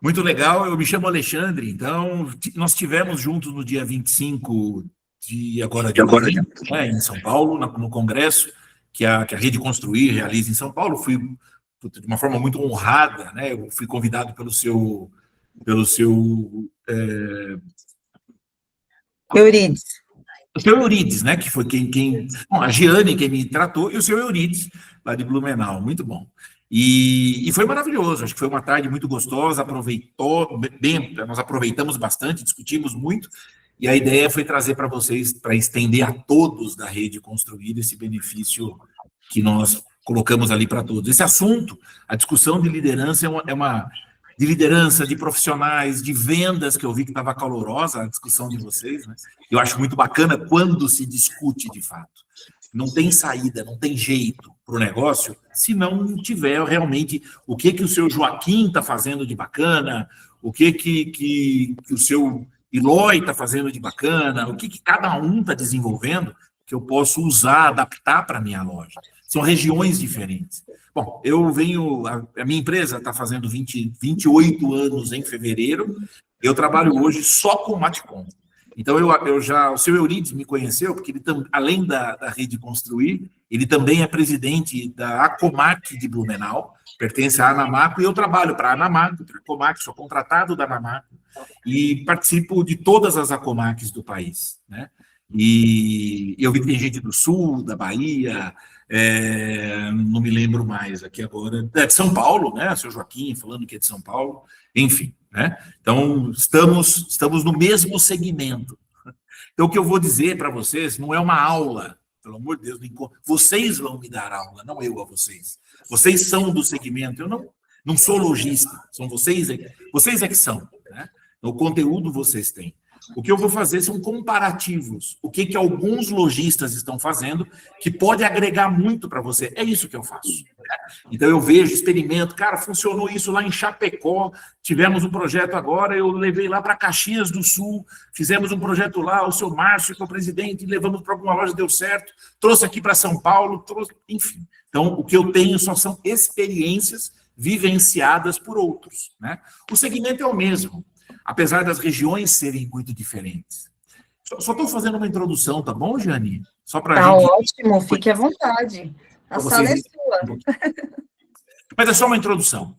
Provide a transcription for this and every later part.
Muito legal, eu me chamo Alexandre, então nós tivemos juntos no dia 25 de maio, né, em São Paulo, no congresso que a Rede Construir realiza em São Paulo. Fui de uma forma muito honrada, né? Eu fui convidado pelo seu Eurides. o seu Eurides, né? Que foi bom, a Giane quem me tratou, e o seu Eurides, lá de Blumenau, muito bom. E foi maravilhoso, acho que foi uma tarde muito gostosa, nós aproveitamos bastante, discutimos muito, e a ideia foi trazer para vocês, para estender a todos da Rede Construir esse benefício que nós colocamos ali para todos. Esse assunto, a discussão de liderança de liderança, de profissionais, de vendas, que eu vi que estava calorosa a discussão de vocês, né? Eu acho muito bacana quando se discute de fato. Não tem saída, não tem jeito para o negócio se não tiver realmente o que o seu Joaquim está fazendo de bacana, o que o seu Eloy está fazendo de bacana, o que cada um está desenvolvendo que eu posso usar, adaptar para a minha loja. São regiões diferentes. Bom, a minha empresa está fazendo 28 anos em fevereiro, eu trabalho hoje só com Matcom. Então, o seu Eurides me conheceu, porque ele, além da Rede Construir, ele também é presidente da Acomac de Blumenau, pertence à Anamaco, e eu trabalho para a Anamaco, para a Acomac, sou contratado da Anamaco, e participo de todas as Acomacs do país, né? E eu vi que tem gente do Sul, da Bahia, não me lembro mais aqui agora, de São Paulo, né? O seu Joaquim falando que é de São Paulo, enfim, né? Então, estamos no mesmo segmento. Então, o que eu vou dizer para vocês não é uma aula, pelo amor de Deus, vocês vão me dar aula, não eu a vocês. Vocês são do segmento, eu não sou lojista, são vocês é que são, né? O conteúdo vocês têm. O que eu vou fazer são comparativos. O que alguns lojistas estão fazendo que pode agregar muito para você. É isso que eu faço. Né? Então, eu vejo, experimento. Cara, funcionou isso lá em Chapecó. Tivemos um projeto agora, eu levei lá para Caxias do Sul. Fizemos um projeto lá, o seu Márcio, que é o presidente, levamos para alguma loja, deu certo. Trouxe aqui para São Paulo, enfim. Então, o que eu tenho só são experiências vivenciadas por outros. Né? O segmento é o mesmo, apesar das regiões serem muito diferentes. Só estou fazendo uma introdução, tá bom, Jane? Só para Tá ótimo, fique à vontade. A sala é sua. Mas é só uma introdução.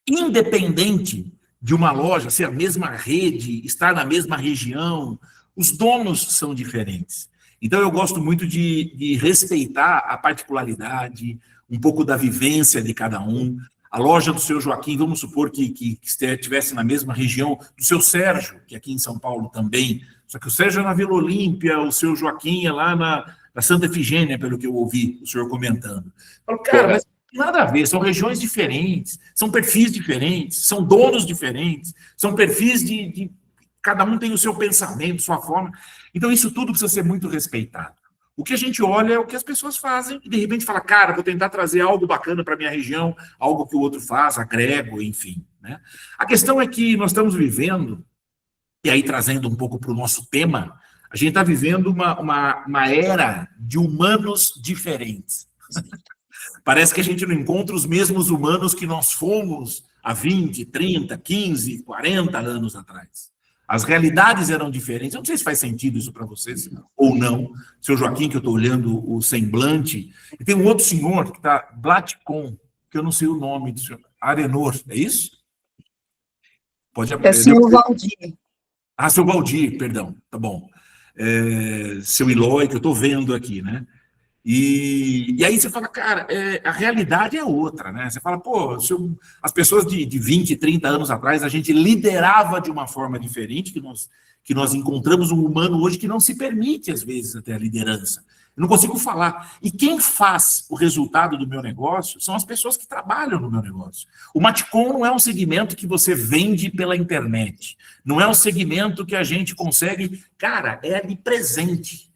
Independente de uma loja ser a mesma rede, estar na mesma região, os donos são diferentes. Então, eu gosto muito de respeitar a particularidade, um pouco da vivência de cada um. A loja do seu Joaquim, vamos supor que estivesse na mesma região do seu Sérgio, que aqui em São Paulo também, só que o Sérgio é na Vila Olímpia, o seu Joaquim é lá na Santa Efigênia, pelo que eu ouvi o senhor comentando. Eu falo, cara, mas nada a ver, são regiões diferentes, são perfis diferentes, são donos diferentes, são perfis cada um tem o seu pensamento, sua forma. Então, isso tudo precisa ser muito respeitado. O que a gente olha é o que as pessoas fazem e, de repente, fala, cara, vou tentar trazer algo bacana para a minha região, algo que o outro faz, agrego, enfim. Né? A questão é que nós estamos vivendo, e aí trazendo um pouco para o nosso tema, a gente está vivendo uma era de humanos diferentes. Parece que a gente não encontra os mesmos humanos que nós fomos há 20, 30, 15, 40 anos atrás. As realidades eram diferentes. Eu não sei se faz sentido isso para vocês ou não. Seu Joaquim, que eu estou olhando o semblante. E tem um outro senhor que está, Blatcom, que eu não sei o nome do senhor. Arenor, é isso? Pode é seu Valdir. Ah, seu Valdir, perdão. Tá bom. Seu Eloy, que eu estou vendo aqui, né? E aí você fala, cara, a realidade é outra, né? Você fala, pô, as pessoas de 20, 30 anos atrás, a gente liderava de uma forma diferente, que nós encontramos um humano hoje que não se permite, às vezes, até a liderança. Eu não consigo falar. E quem faz o resultado do meu negócio são as pessoas que trabalham no meu negócio. O Matcom não é um segmento que você vende pela internet. Não é um segmento que a gente consegue... Cara, é ali presente.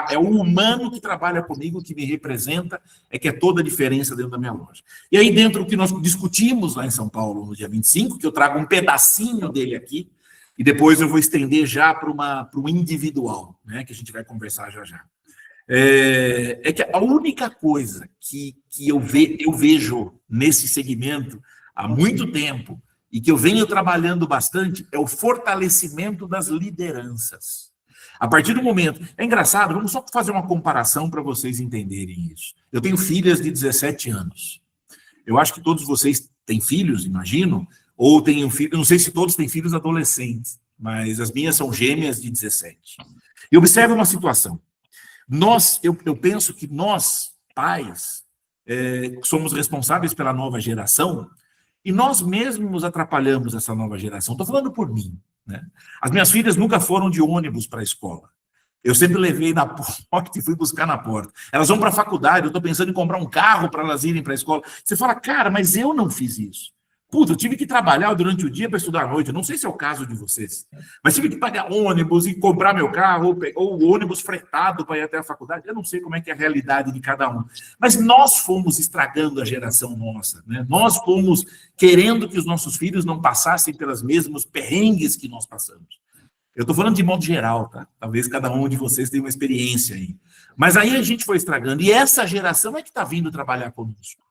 É o humano que trabalha comigo, que me representa, que é toda a diferença dentro da minha loja. E aí, dentro do que nós discutimos lá em São Paulo, no dia 25, que eu trago um pedacinho dele aqui, e depois eu vou estender já para o individual, né, que a gente vai conversar já já. Que a única coisa que eu vejo nesse segmento há muito tempo, e que eu venho trabalhando bastante, é o fortalecimento das lideranças. A partir do momento... É engraçado, vamos só fazer uma comparação para vocês entenderem isso. Eu tenho filhas de 17 anos. Eu acho que todos vocês têm filhos, imagino, ou têm um filho... Eu não sei se todos têm filhos adolescentes, mas as minhas são gêmeas de 17. E observe uma situação. Eu penso que nós, pais, somos responsáveis pela nova geração, e nós mesmos atrapalhamos essa nova geração. Estou falando por mim, né? As minhas filhas nunca foram de ônibus para a escola. Eu sempre levei na porta e fui buscar na porta. Elas vão para a faculdade, eu estou pensando em comprar um carro para elas irem para a escola. Você fala, cara, mas eu não fiz isso. Puta, eu tive que trabalhar durante o dia para estudar à noite. Eu não sei se é o caso de vocês, mas tive que pagar ônibus e comprar meu carro, ou o ônibus fretado para ir até a faculdade. Eu não sei como é que é a realidade de cada um. Mas nós fomos estragando a geração nossa, né? Nós fomos querendo que os nossos filhos não passassem pelos mesmos perrengues que nós passamos. Eu estou falando de modo geral, tá? Talvez cada um de vocês tenha uma experiência aí. Mas aí a gente foi estragando. E essa geração é que está vindo trabalhar conosco.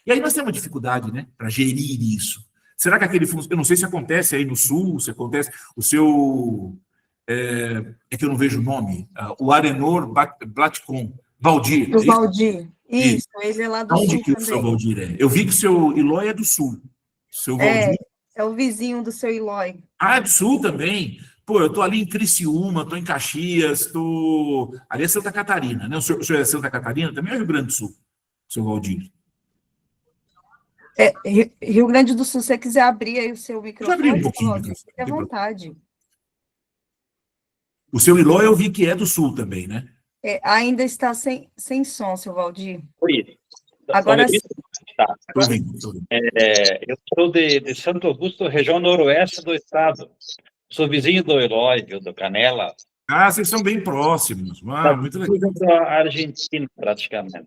E aí nós temos dificuldade, né, para gerir isso. Será que aquele fundo... Eu não sei se acontece aí no Sul, se acontece... O seu... que eu não vejo o nome. O Arenor Blatcom. Valdir. Do Valdir. Isso, ele é lá do Sul Onde que também. O seu Valdir é? Eu vi que o seu Eloy é do Sul. Seu Valdir... É o vizinho do seu Eloy. Ah, é do Sul também. Pô, eu tô ali em Criciúma, tô em Caxias, tô... Ali é Santa Catarina, né? O senhor é Santa Catarina? Também é Rio Grande do Sul, seu Valdir. Rio Grande do Sul, se você quiser abrir aí o seu microfone, abrir um pouquinho, fique à vontade. O seu Eloy eu vi que é do Sul também, né? Ainda está sem som, seu Valdir. Oi. Agora sim. Tá. Eu sou de Santo Augusto, região noroeste do estado. Sou vizinho do Eloy, do Canela. Ah, vocês são bem próximos. Muito legal. Da Argentina, praticamente.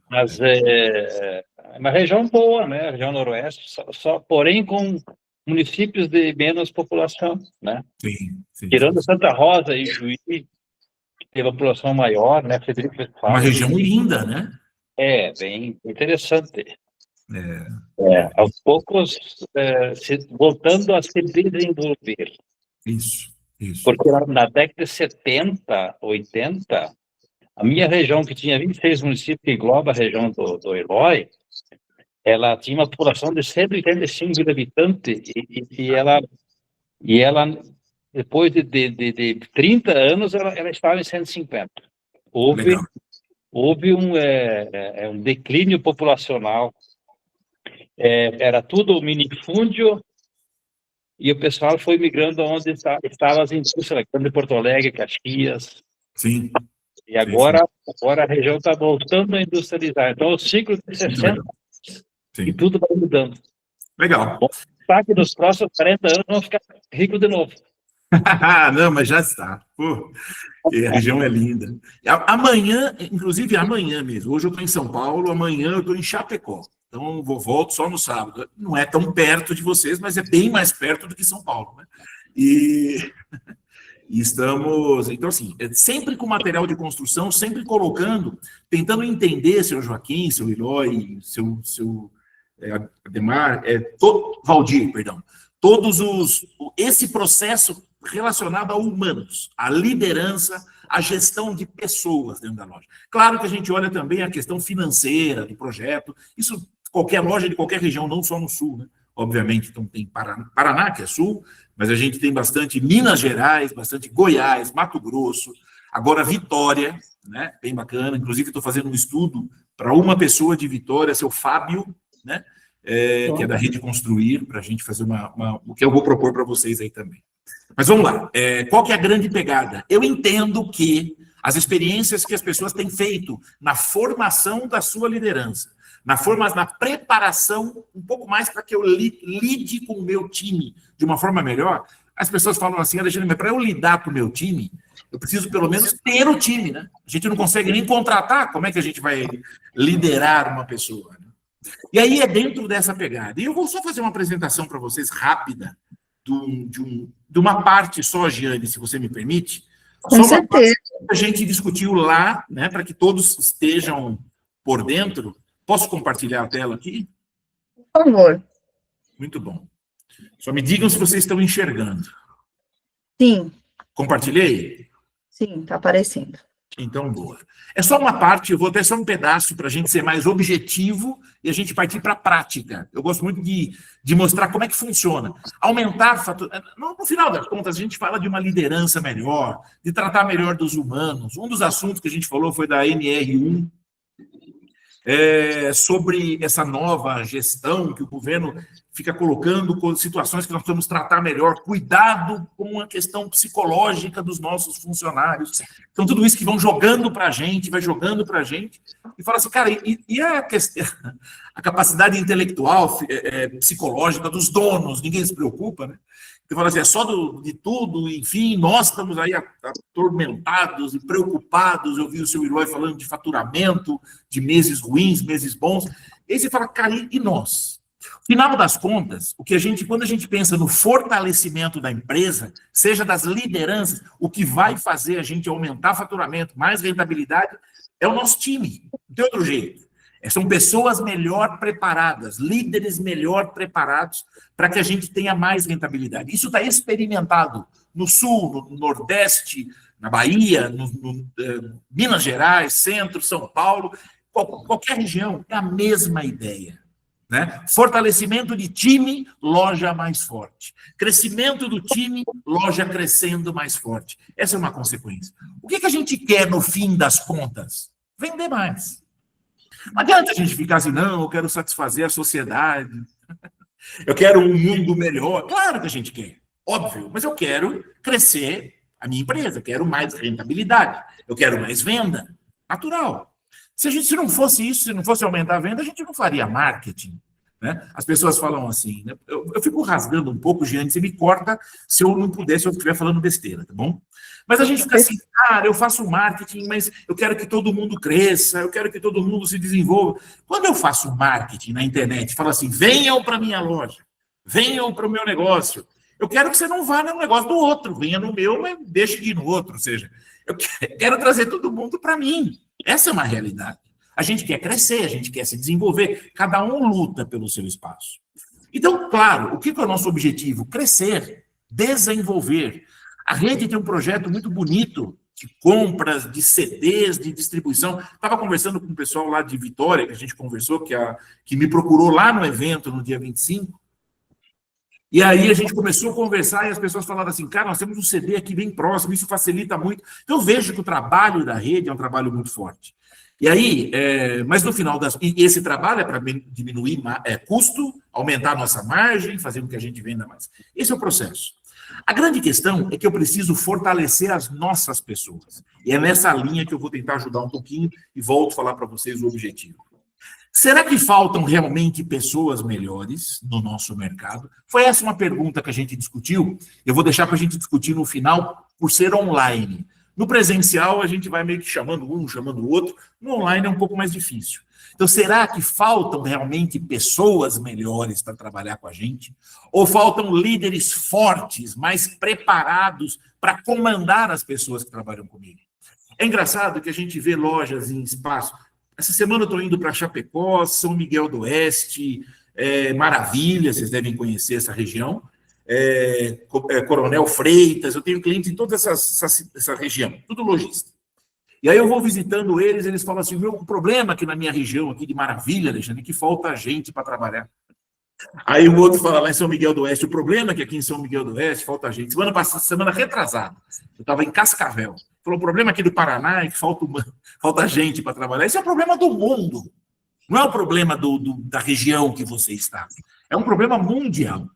Mas é uma região boa, né? Região noroeste, porém com municípios de menos população, né? Sim. Tirando Santa Rosa e Juí, que tem uma população maior, né? Frederico Westphalen. Uma região linda, né? Bem interessante. Aos poucos, voltando a se desenvolver. Isso. Porque na década de 70, 80, a minha região, que tinha 26 municípios, que engloba a região do Eloy, ela tinha uma população de 185 mil habitantes, e ela depois de 30 anos, ela estava em 150. Houve um declínio populacional. Era tudo minifúndio, e o pessoal foi migrando onde estavam as indústrias, de Porto Alegre, Caxias. Sim. E agora a região está voltando a industrializar. Então, o ciclo de 60 e tudo vai mudando. Legal. Bom, tá que nos próximos 40 anos vão ficar ricos de novo. Não, mas já está. Pô, a região é linda. Amanhã, inclusive amanhã mesmo, hoje eu estou em São Paulo, amanhã eu estou em Chapecó. Então, volto só no sábado. Não é tão perto de vocês, mas é bem mais perto do que São Paulo, né? E estamos... Então, assim, sempre com material de construção, sempre colocando, tentando entender, seu Joaquim, seu Eloy, seu Ademar, Valdir, perdão. Esse processo relacionado a humanos, a liderança, a gestão de pessoas dentro da loja. Claro que a gente olha também a questão financeira do projeto, isso qualquer loja de qualquer região, não só no Sul, né? Obviamente, então tem Paraná, que é Sul, mas a gente tem bastante Minas Gerais, bastante Goiás, Mato Grosso, agora Vitória, né? Bem bacana, inclusive estou fazendo um estudo para uma pessoa de Vitória, seu Fábio, né? Que é da Rede Construir, para a gente fazer o que eu vou propor para vocês aí também. Mas vamos lá, qual que é a grande pegada? Eu entendo que as experiências que as pessoas têm feito na formação da sua liderança, na preparação, um pouco mais para que eu lide com o meu time de uma forma melhor, as pessoas falam assim, Alexandre, mas para eu lidar com o meu time, eu preciso pelo menos ter o time, né? A gente não consegue nem contratar, como é que a gente vai liderar uma pessoa? Né? E aí é dentro dessa pegada. E eu vou só fazer uma apresentação para vocês rápida, de uma parte só, Giane, se você me permite. Com certeza. Que a gente discutiu lá, né, para que todos estejam por dentro. Posso compartilhar a tela aqui? Por favor. Muito bom. Só me digam se vocês estão enxergando. Sim, Compartilhei? sim, está aparecendo. Então, boa. É só uma parte, eu vou ter só um pedaço para a gente ser mais objetivo e a gente partir para a prática. Eu gosto muito de mostrar como é que funciona. Aumentar no final das contas, a gente fala de uma liderança melhor, de tratar melhor dos humanos. Um dos assuntos que a gente falou foi da NR1, sobre essa nova gestão que o governo fica colocando com situações que nós precisamos tratar melhor, cuidado com a questão psicológica dos nossos funcionários. Então, tudo isso que vão jogando para a gente, vai jogando para a gente, e fala assim, cara, e a capacidade intelectual, psicológica dos donos, ninguém se preocupa, né? Então, fala assim, é só de tudo, enfim, nós estamos aí atormentados e preocupados. Eu vi o seu Eloy falando de faturamento, de meses ruins, meses bons. E aí você fala, cara, e nós? Final das contas, quando a gente pensa no fortalecimento da empresa, seja das lideranças, o que vai fazer a gente aumentar faturamento, mais rentabilidade, é o nosso time. Não tem outro jeito. São pessoas melhor preparadas, líderes melhor preparados para que a gente tenha mais rentabilidade. Isso está experimentado no Sul, no Nordeste, na Bahia, Minas Gerais, Centro, São Paulo, qualquer região, é a mesma ideia. Né? Fortalecimento de time, loja mais forte. Crescimento do time, loja crescendo mais forte. Essa é uma consequência. O que a gente quer no fim das contas? Vender mais. Não adianta a gente ficar assim, não, eu quero satisfazer a sociedade, eu quero um mundo melhor. Claro que a gente quer, óbvio, mas eu quero crescer a minha empresa, quero mais rentabilidade, eu quero mais venda. Natural. Se não fosse isso, se não fosse aumentar a venda, a gente não faria marketing. Né? As pessoas falam assim, né? Eu fico rasgando um pouco, Giane, você me corta se eu não puder, se eu estiver falando besteira, tá bom? Mas a gente fica assim, cara, eu faço marketing, mas eu quero que todo mundo cresça, eu quero que todo mundo se desenvolva. Quando eu faço marketing na internet, falo assim, venham para a minha loja, venham para o meu negócio. Eu quero que você não vá no negócio do outro, venha no meu, mas deixe de ir no outro. Ou seja, eu quero trazer todo mundo para mim. Essa é uma realidade. A gente quer crescer, a gente quer se desenvolver, cada um luta pelo seu espaço. Então, claro, o que é o nosso objetivo? Crescer, desenvolver. A rede tem um projeto muito bonito de compras, de CDs, de distribuição. Estava conversando com o pessoal lá de Vitória, que a gente conversou, que me procurou lá no evento, no dia 25. E aí a gente começou a conversar e as pessoas falaram assim, cara, nós temos um CD aqui bem próximo, isso facilita muito. Então, eu vejo que o trabalho da rede é um trabalho muito forte. E aí, mas no final e esse trabalho é para diminuir custo, aumentar a nossa margem, fazer com que a gente venda mais. Esse é o processo. A grande questão é que eu preciso fortalecer as nossas pessoas. E é nessa linha que eu vou tentar ajudar um pouquinho e volto a falar para vocês o objetivo. Será que faltam realmente pessoas melhores no nosso mercado? Foi essa uma pergunta que a gente discutiu. Eu vou deixar para a gente discutir no final, por ser online. No presencial, a gente vai meio que chamando um, chamando o outro. No online é um pouco mais difícil. Então, será que faltam realmente pessoas melhores para trabalhar com a gente? Ou faltam líderes fortes, mais preparados para comandar as pessoas que trabalham comigo? É engraçado que a gente vê lojas em espaço. Essa semana eu estou indo para Chapecó, São Miguel do Oeste, Maravilha, vocês devem conhecer essa região. Coronel Freitas, eu tenho clientes em toda essa região, tudo lojista. E aí eu vou visitando eles falam assim, o problema aqui na minha região, aqui de Maravilha, Alexandre, é que falta gente para trabalhar. Aí o outro fala lá em São Miguel do Oeste, o problema é que aqui em São Miguel do Oeste falta gente. Semana passada, semana retrasada, eu estava em Cascavel. Falou, o problema aqui do Paraná é que falta gente para trabalhar. Esse é o problema do mundo. Não é o problema da região que você está. É um problema mundial.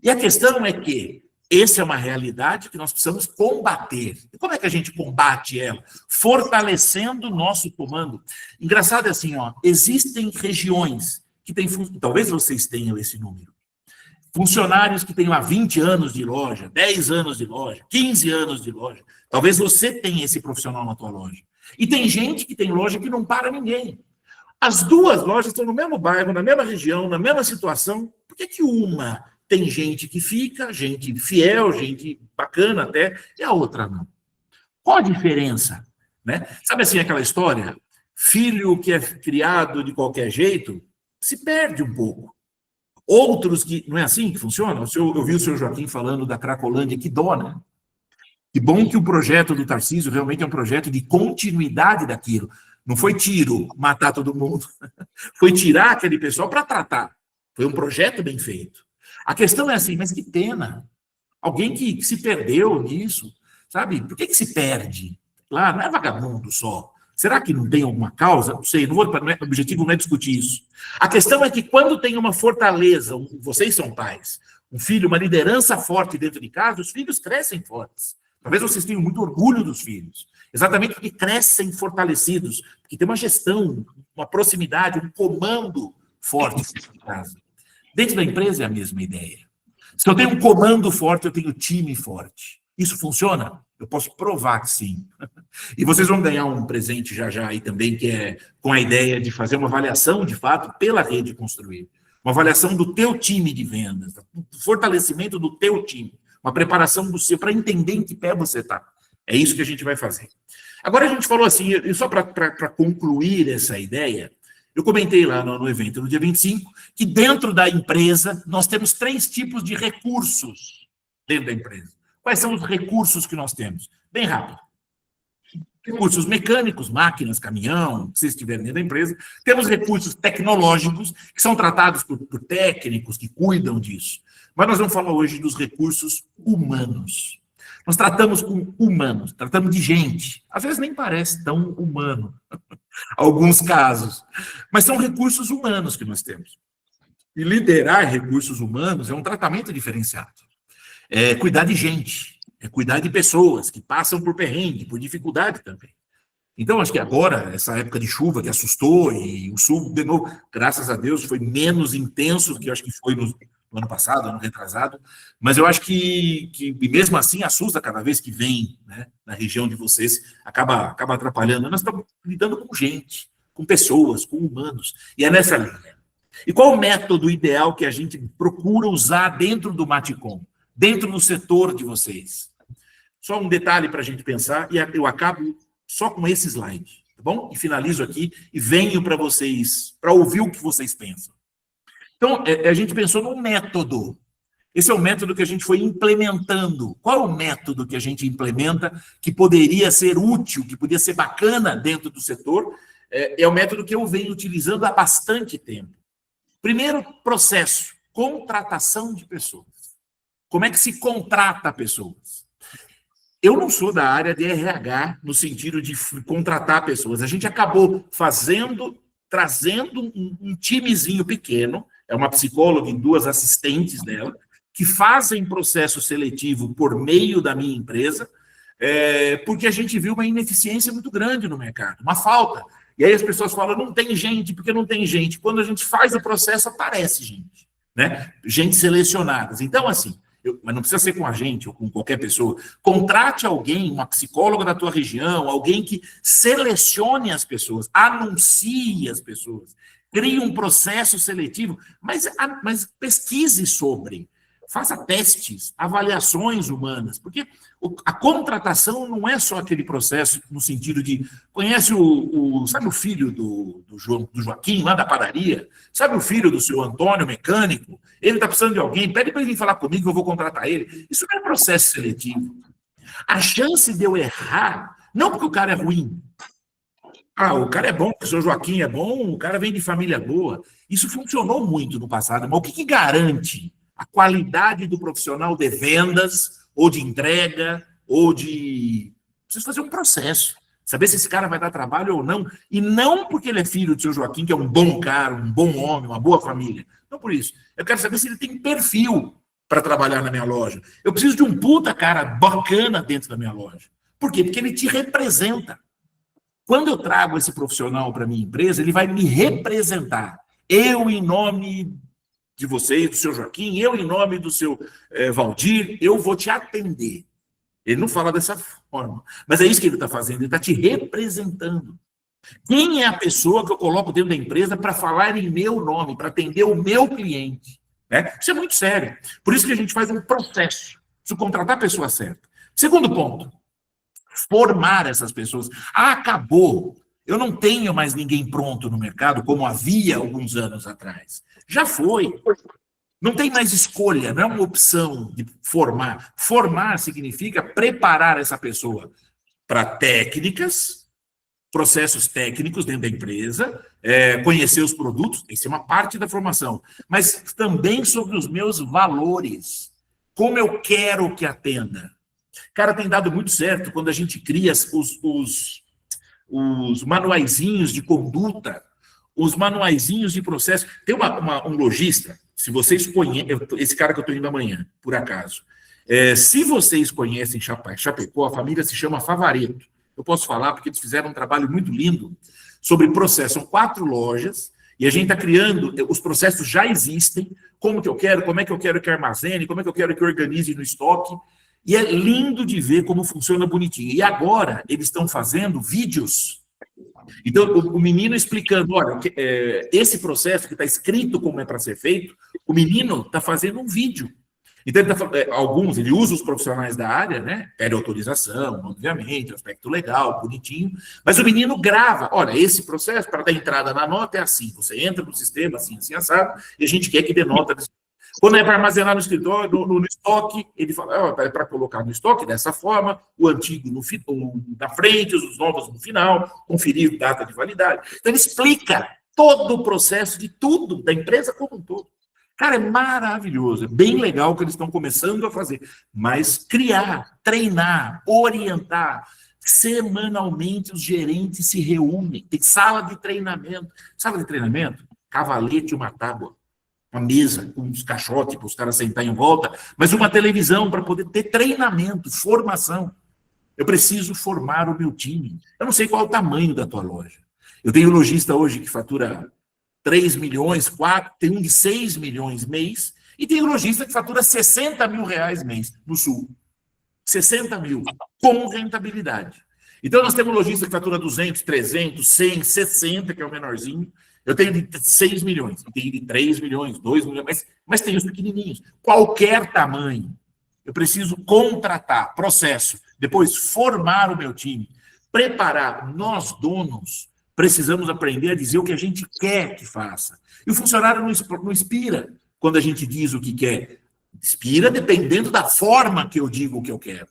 E a questão é que essa é uma realidade que nós precisamos combater. E como é que a gente combate ela? Fortalecendo o nosso comando. Engraçado é assim, existem regiões que têm, talvez vocês tenham esse número, funcionários que têm lá 20 anos de loja, 10 anos de loja, 15 anos de loja. Talvez você tenha esse profissional na tua loja. E tem gente que tem loja que não para ninguém. As duas lojas estão no mesmo bairro, na mesma região, na mesma situação. Por que uma tem gente que fica, gente fiel, gente bacana até, e a outra não? Qual a diferença? Né? Sabe assim aquela história? Filho que é criado de qualquer jeito se perde um pouco. Outros que... Não é assim que funciona? Eu vi o senhor Joaquim falando da Cracolândia, que dó, né? Que bom que o projeto do Tarcísio realmente é um projeto de continuidade daquilo. Não foi tiro, matar todo mundo. Foi tirar aquele pessoal para tratar. Foi um projeto bem feito. A questão é assim, mas que pena. Alguém que se perdeu nisso, sabe? Por que se perde? Lá não é vagabundo só. Será que não tem alguma causa? Não sei, o objetivo não é discutir isso. A questão é que quando tem uma fortaleza, vocês são pais, um filho, uma liderança forte dentro de casa, os filhos crescem fortes. Talvez vocês tenham muito orgulho dos filhos, exatamente porque crescem fortalecidos, porque tem uma gestão, uma proximidade, um comando forte dentro de casa. Dentro da empresa é a mesma ideia. Se eu tenho um comando forte, eu tenho time forte. Isso funciona? Eu posso provar que sim. E vocês vão ganhar um presente já aí também, que é com a ideia de fazer uma avaliação, de fato, pela Rede Construir. Uma avaliação do teu time de vendas, fortalecimento do teu time, uma preparação do seu, para entender em que pé você está. É isso que a gente vai fazer. Agora a gente falou assim, e só para concluir essa ideia, eu comentei lá no evento, no dia 25, que dentro da empresa nós temos 3 tipos de recursos dentro da empresa. Quais são os recursos que nós temos? Bem rápido. Recursos mecânicos, máquinas, caminhão, se estiverem dentro da empresa. Temos recursos tecnológicos, que são tratados por técnicos que cuidam disso. Mas nós vamos falar hoje dos recursos humanos. Nós tratamos com humanos, tratamos de gente. Às vezes nem parece tão humano, alguns casos. Mas são recursos humanos que nós temos. E liderar recursos humanos é um tratamento diferenciado. É cuidar de gente, é cuidar de pessoas que passam por perrengue, por dificuldade também. Então, acho que agora, essa época de chuva que assustou, e o sul, de novo, graças a Deus, foi menos intenso do que eu acho que foi no ano passado, ano retrasado, mas eu acho que mesmo assim assusta cada vez que vem, né, na região de vocês, acaba atrapalhando. Nós estamos lidando com gente, com pessoas, com humanos, e é nessa linha. E qual o método ideal que a gente procura usar dentro do Maticom? Dentro do setor de vocês. Só um detalhe para a gente pensar, e eu acabo só com esse slide, tá bom? E finalizo aqui e venho para vocês, para ouvir o que vocês pensam. Então, a gente pensou num método. Esse é o método que a gente foi implementando. Qual é o método que a gente implementa que poderia ser útil, que poderia ser bacana dentro do setor? É o método que eu venho utilizando há bastante tempo. Primeiro processo, contratação de pessoas. Como é que se contrata pessoas? Eu não sou da área de RH, no sentido de contratar pessoas. A gente acabou trazendo um timezinho pequeno, é uma psicóloga e 2 assistentes dela, que fazem processo seletivo por meio da minha empresa, porque a gente viu uma ineficiência muito grande no mercado, uma falta. E aí as pessoas falam, não tem gente, porque não tem gente. Quando a gente faz o processo, aparece gente, né? Gente selecionada. Então, assim, mas não precisa ser com a gente ou com qualquer pessoa. Contrate alguém, uma psicóloga da tua região, alguém que selecione as pessoas, anuncie as pessoas, crie um processo seletivo, mas pesquise sobre, faça testes, avaliações humanas, porque a contratação não é só aquele processo no sentido de, conhece sabe o filho do Joaquim, lá da padaria? Sabe o filho do seu Antônio, mecânico? Ele está precisando de alguém, pede para ele vir falar comigo que eu vou contratar ele. Isso não é processo seletivo. A chance de eu errar, não porque o cara é ruim. O cara é bom, porque o seu Joaquim é bom, o cara vem de família boa. Isso funcionou muito no passado, mas o que garante a qualidade do profissional de vendas, ou de entrega, ou de... Preciso fazer um processo, saber se esse cara vai dar trabalho ou não, e não porque ele é filho do seu Joaquim, que é um bom cara, um bom homem, uma boa família. Não por isso. Eu quero saber se ele tem perfil para trabalhar na minha loja. Eu preciso de um puta cara bacana dentro da minha loja. Por quê? Porque ele te representa. Quando eu trago esse profissional para minha empresa, ele vai me representar. Eu, em nome de vocês, do seu Joaquim, eu, em nome do seu Valdir, eu vou te atender. Ele não fala dessa forma, mas é isso que ele está fazendo, ele está te representando. Quem é a pessoa que eu coloco dentro da empresa para falar em meu nome, para atender o meu cliente? Né? Isso é muito sério. Por isso que a gente faz um processo, preciso contratar a pessoa certa. Segundo ponto, formar essas pessoas. Acabou. Eu não tenho mais ninguém pronto no mercado, como havia alguns anos atrás. Já foi. Não tem mais escolha, não é uma opção de formar. Formar significa preparar essa pessoa para técnicas, processos técnicos dentro da empresa, conhecer os produtos, isso é uma parte da formação, mas também sobre os meus valores, como eu quero que atenda. Cara, tem dado muito certo quando a gente cria os manuaizinhos de conduta, os manuaizinhos de processo. Tem um lojista, se vocês conhecem, esse cara que eu estou indo amanhã, por acaso, se vocês conhecem Chapecó, a família se chama Favareto. Eu posso falar porque eles fizeram um trabalho muito lindo sobre processo. São 4 lojas e a gente está criando, os processos já existem, como que eu quero, como é que eu quero que armazene, como é que eu quero que organize no estoque. E é lindo de ver como funciona bonitinho. E agora eles estão fazendo vídeos. Então, o menino explicando, olha, esse processo que está escrito como é para ser feito, o menino está fazendo um vídeo. Então, ele usa os profissionais da área, né? Pede autorização, obviamente, aspecto legal, bonitinho, mas o menino grava, olha, esse processo, para dar entrada na nota é assim, você entra no sistema, assim, assim, assado, e a gente quer que dê nota. Quando é para armazenar no escritório, no estoque, ele fala, é para colocar no estoque dessa forma, o antigo na frente, os novos no final, conferir data de validade. Então, ele explica todo o processo de tudo, da empresa como um todo. Cara, é maravilhoso, é bem legal o que eles estão começando a fazer, mas criar, treinar, orientar, semanalmente os gerentes se reúnem, tem sala de treinamento, cavalete e uma tábua, uma mesa com uns caixotes para os caras sentarem em volta, mas uma televisão para poder ter treinamento, formação. Eu preciso formar o meu time. Eu não sei qual é o tamanho da tua loja. Eu tenho um lojista hoje que fatura 3 milhões, 4, tem um de 6 milhões mês, e tem um lojista que fatura 60 mil reais mês no Sul. 60 mil, com rentabilidade. Então, nós temos um lojista que fatura 200, 300, 100, 60, que é o menorzinho. Eu tenho de 6 milhões, eu tenho de 3 milhões, 2 milhões, mas tem os pequenininhos. Qualquer tamanho. Eu preciso contratar, processo, depois formar o meu time, preparar. Nós, donos, precisamos aprender a dizer o que a gente quer que faça. E o funcionário não inspira quando a gente diz o que quer. Inspira dependendo da forma que eu digo o que eu quero.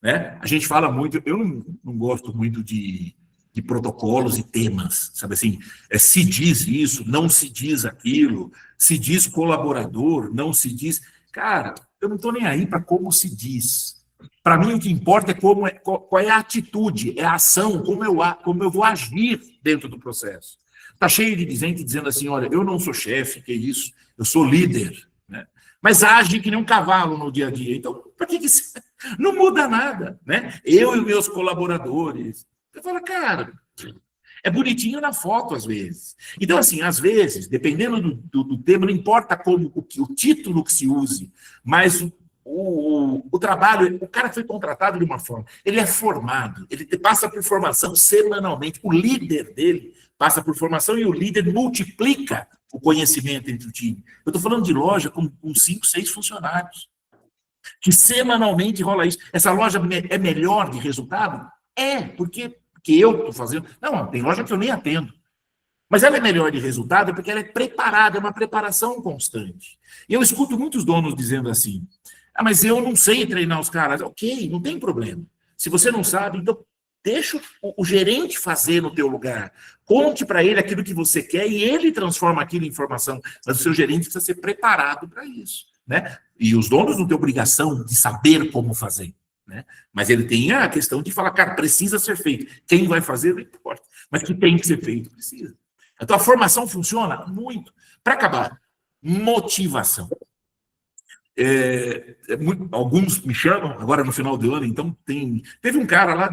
Né? A gente fala muito, eu não gosto muito de protocolos e temas, sabe assim? Se diz isso, não se diz aquilo, se diz colaborador, não se diz... Cara, eu não estou nem aí para como se diz. Para mim, o que importa é qual é a atitude, é a ação, como eu vou agir dentro do processo. Está cheio de gente dizendo assim, olha, eu não sou chefe, que é isso, eu sou líder, né? Mas age que nem um cavalo no dia a dia. Então, para que isso? Não muda nada, né? Eu e meus colaboradores. Você fala, cara, é bonitinho na foto, às vezes. Então, assim, às vezes, dependendo do tema, não importa como o título que se use, mas o trabalho, o cara foi contratado de uma forma, ele é formado, ele passa por formação semanalmente, o líder dele passa por formação e o líder multiplica o conhecimento entre o time. Eu estou falando de loja com 5, 6 funcionários, que semanalmente rola isso. Essa loja é melhor de resultado? Porque eu estou fazendo. Não, tem loja que eu nem atendo. Mas ela é melhor de resultado porque ela é preparada, é uma preparação constante. E eu escuto muitos donos dizendo assim, mas eu não sei treinar os caras. Ok, não tem problema. Se você não sabe, então deixa o gerente fazer no teu lugar. Conte para ele aquilo que você quer e ele transforma aquilo em informação. Mas o seu gerente precisa ser preparado para isso, né? E os donos não têm obrigação de saber como fazer, né? Mas ele tem a questão de falar, cara, precisa ser feito. Quem vai fazer, não importa. Mas que tem que ser feito, precisa. Então, a formação funciona muito. Para acabar, motivação. Alguns me chamam, agora no final do ano, então teve um cara lá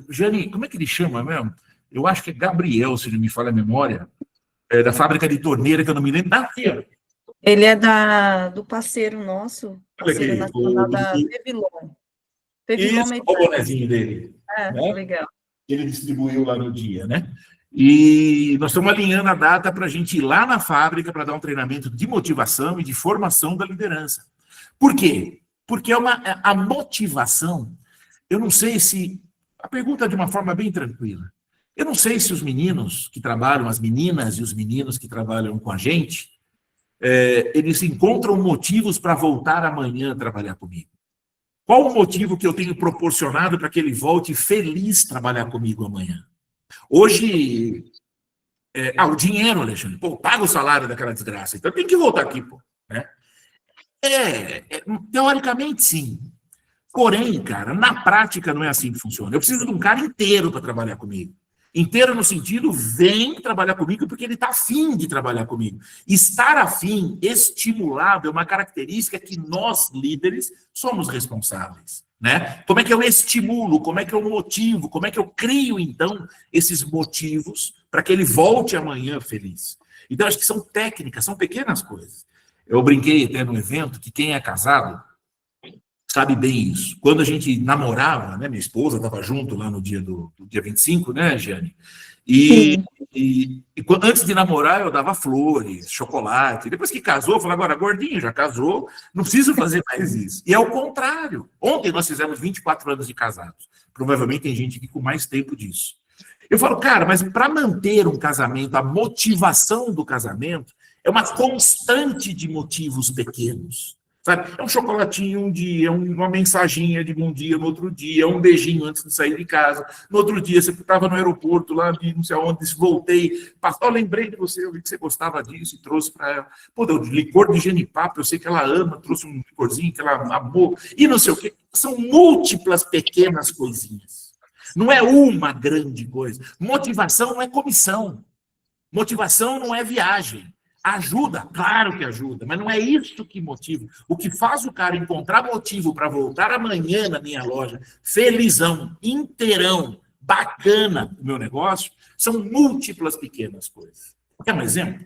Jane, como é que ele chama mesmo? Eu acho que é Gabriel, se não me falha a memória, da fábrica de torneira, que eu não me lembro. Ele é do parceiro nosso, parceiro nacional da Pevilon. Isso, o bonezinho dele. Né? Legal. Ele distribuiu lá no dia, né? E nós estamos alinhando a data para a gente ir lá na fábrica para dar um treinamento de motivação e de formação da liderança. Por quê? Porque a motivação, eu não sei se... A pergunta é de uma forma bem tranquila. Eu não sei se os meninos que trabalham, as meninas e os meninos que trabalham com a gente, eles encontram motivos para voltar amanhã a trabalhar comigo. Qual o motivo que eu tenho proporcionado para que ele volte feliz trabalhar comigo amanhã? Hoje, o dinheiro, Alexandre. Pô, paga o salário daquela desgraça. Então tem que voltar aqui, pô. Né? Teoricamente, sim. Porém, cara, na prática não é assim que funciona. Eu preciso de um cara inteiro para trabalhar comigo. Inteiro no sentido, vem trabalhar comigo porque ele está afim de trabalhar comigo. Estar afim, estimulado, é uma característica que nós, líderes, somos responsáveis. Né? Como é que eu estimulo, como é que eu motivo, como é que eu crio, então, esses motivos para que ele volte amanhã feliz? Então, acho que são técnicas, são pequenas coisas. Eu brinquei até no evento que quem é casado sabe bem isso. Quando a gente namorava, né, minha esposa estava junto lá no dia do dia 25, né, Giane? E antes de namorar, eu dava flores, chocolate. Depois que casou, eu falei, agora, gordinho, já casou, não preciso fazer mais isso. E é o contrário. Ontem nós fizemos 24 anos de casados. Provavelmente tem gente aqui com mais tempo disso. Eu falo, cara, mas para manter um casamento, a motivação do casamento é uma constante de motivos pequenos. Sabe? É um chocolatinho um dia, uma mensaginha de bom dia no outro dia, um beijinho antes de sair de casa. No outro dia, você estava no aeroporto lá de não sei onde, voltei, lembrei de você, eu vi que você gostava disso e trouxe para ela. Pô, o licor de genipapo, eu sei que ela ama, trouxe um licorzinho que ela amou, e não sei o quê. São múltiplas pequenas coisinhas. Não é uma grande coisa. Motivação não é comissão. Motivação não é viagem. Ajuda, claro que ajuda, mas não é isso que motiva. O que faz o cara encontrar motivo para voltar amanhã na minha loja, felizão, inteirão, bacana o meu negócio, são múltiplas pequenas coisas. Quer um exemplo?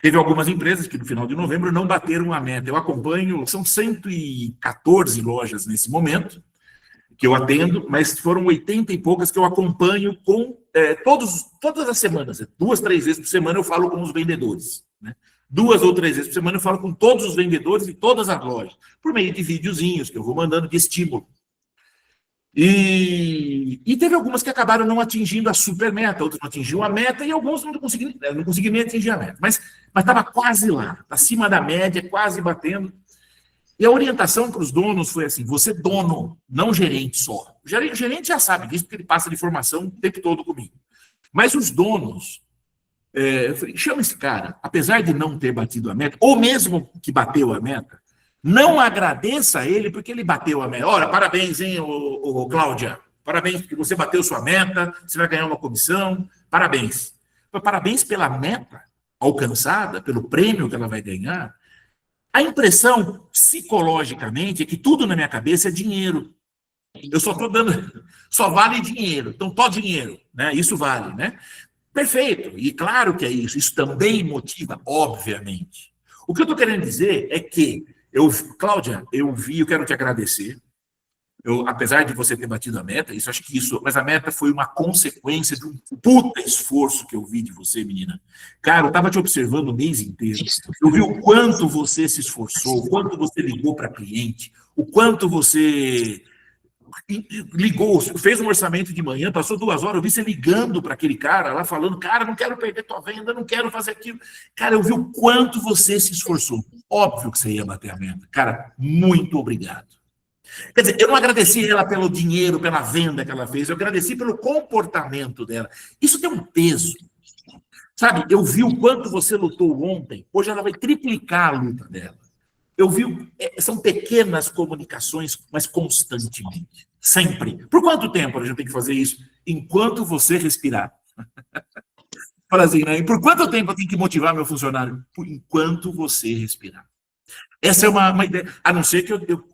Teve algumas empresas que no final de novembro não bateram a meta. Eu acompanho, são 114 lojas nesse momento, que eu atendo, mas foram 80 e poucas que eu acompanho com todas as semanas. 2, 3 vezes por semana eu falo com os vendedores. Né? 2 ou 3 vezes por semana eu falo com todos os vendedores de todas as lojas, por meio de videozinhos que eu vou mandando de estímulo. E teve algumas que acabaram não atingindo a super meta, outras não atingiram a meta e alguns não conseguiram nem atingir a meta. Mas estava quase lá, acima da média, quase batendo. E a orientação para os donos foi assim, você dono, não gerente só. O gerente já sabe disso, porque ele passa de formação o tempo todo comigo. Mas os donos, eu falei, chama esse cara, apesar de não ter batido a meta, ou mesmo que bateu a meta, não agradeça a ele porque ele bateu a meta. Ora, parabéns, hein, Cláudia, parabéns porque você bateu sua meta, você vai ganhar uma comissão, parabéns. Parabéns pela meta alcançada, pelo prêmio que ela vai ganhar. A impressão, psicologicamente, é que tudo na minha cabeça é dinheiro. Eu só estou dando, só vale dinheiro. Então, tó dinheiro, né? Isso vale, né? Perfeito. E claro que é isso. Isso também motiva, obviamente. O que eu estou querendo dizer é que, Cláudia, eu quero te agradecer. Apesar de você ter batido a meta, mas a meta foi uma consequência de um puta esforço que eu vi de você, menina. Cara, eu estava te observando o mês inteiro. Eu vi o quanto você se esforçou, o quanto você ligou para cliente, o quanto você ligou, fez um orçamento de manhã, passou 2 horas, eu vi você ligando para aquele cara lá, falando, cara, não quero perder tua venda, não quero fazer aquilo. Cara, eu vi o quanto você se esforçou. Óbvio que você ia bater a meta. Cara, muito obrigado. Quer dizer, eu não agradeci ela pelo dinheiro, pela venda que ela fez, eu agradeci pelo comportamento dela. Isso tem um peso. Sabe, eu vi o quanto você lutou ontem, hoje ela vai triplicar a luta dela. Eu vi, são pequenas comunicações, mas constantemente, sempre. Por quanto tempo a gente tem que fazer isso? Enquanto você respirar. Fala assim, né? Por quanto tempo eu tenho que motivar meu funcionário? Enquanto você respirar. Essa é uma ideia, a não ser que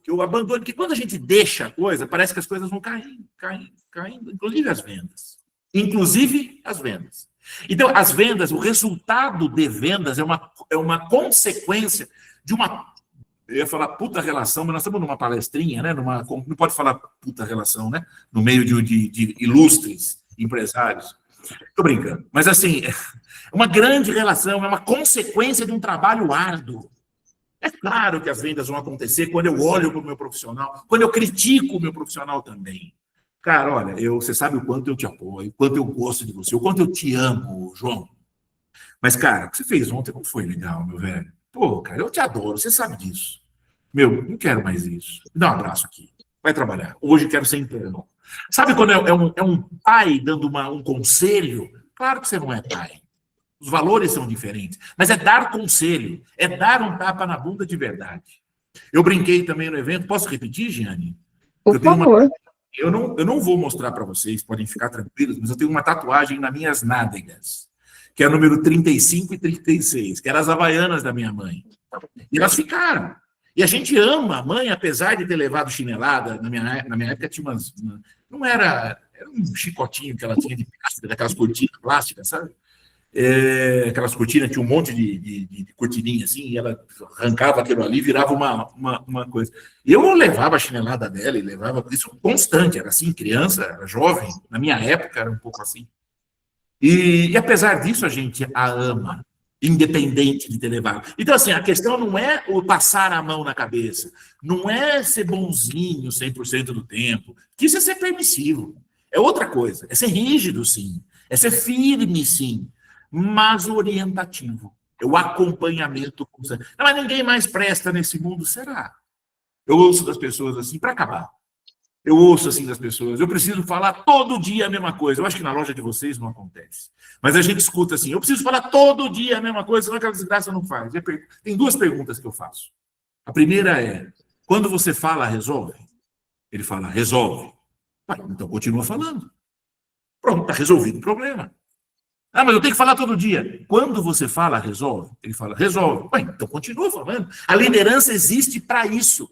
eu abandone, porque quando a gente deixa a coisa, parece que as coisas vão caindo, inclusive as vendas. Inclusive as vendas. Então, as vendas, o resultado de vendas é uma consequência de uma, eu ia falar puta relação, mas nós estamos numa palestrinha, né? Não pode falar puta relação, né? No meio de ilustres empresários. Estou brincando. Mas, assim, uma grande relação, é uma consequência de um trabalho árduo. É claro que as vendas vão acontecer quando eu olho para o meu profissional, quando eu critico o meu profissional também. Cara, olha, você sabe o quanto eu te apoio, o quanto eu gosto de você, o quanto eu te amo, João. Mas, cara, o que você fez ontem não foi legal, meu velho. Pô, cara, eu te adoro, você sabe disso. Meu, não quero mais isso. Me dá um abraço aqui. Vai trabalhar. Hoje quero ser interno. Sabe quando é um pai dando um conselho? Claro que você não é pai. Os valores são diferentes. Mas é dar conselho. É dar um tapa na bunda de verdade. Eu brinquei também no evento. Posso repetir, Giane? Por favor. Eu não vou mostrar para vocês, podem ficar tranquilos, mas eu tenho uma tatuagem nas minhas nádegas, que é o número 35 e 36, que eram as havaianas da minha mãe. E elas ficaram. E a gente ama a mãe, apesar de ter levado chinelada. Na minha época tinha umas... Não era... Era um chicotinho que ela tinha de plástico, daquelas cortinas plásticas, sabe? Aquelas cortinas, tinha um monte de cortininha assim, e ela arrancava aquilo ali e virava uma coisa. Eu levava a chinelada dela e levava isso constante, era assim, criança, era jovem, na minha época era um pouco assim. E apesar disso, a gente a ama, independente de ter levado. Então, assim, a questão não é o passar a mão na cabeça, não é ser bonzinho 100% do tempo, que isso é ser permissivo. É outra coisa, é ser rígido, sim, é ser firme, sim, mas orientativo, é o acompanhamento. Não, mas ninguém mais presta nesse mundo, será? Eu ouço das pessoas assim, para acabar. Eu ouço assim das pessoas, eu preciso falar todo dia a mesma coisa. Eu acho que na loja de vocês não acontece. Mas a gente escuta assim, eu preciso falar todo dia a mesma coisa, senão aquela desgraça não faz. Tem duas perguntas que eu faço. A primeira é, quando você fala, resolve? Ele fala, resolve. Então continua falando. Pronto, está resolvido o problema. Ah, mas eu tenho que falar todo dia. Quando você fala, resolve? Ele fala, resolve. Então continua falando. A liderança existe para isso.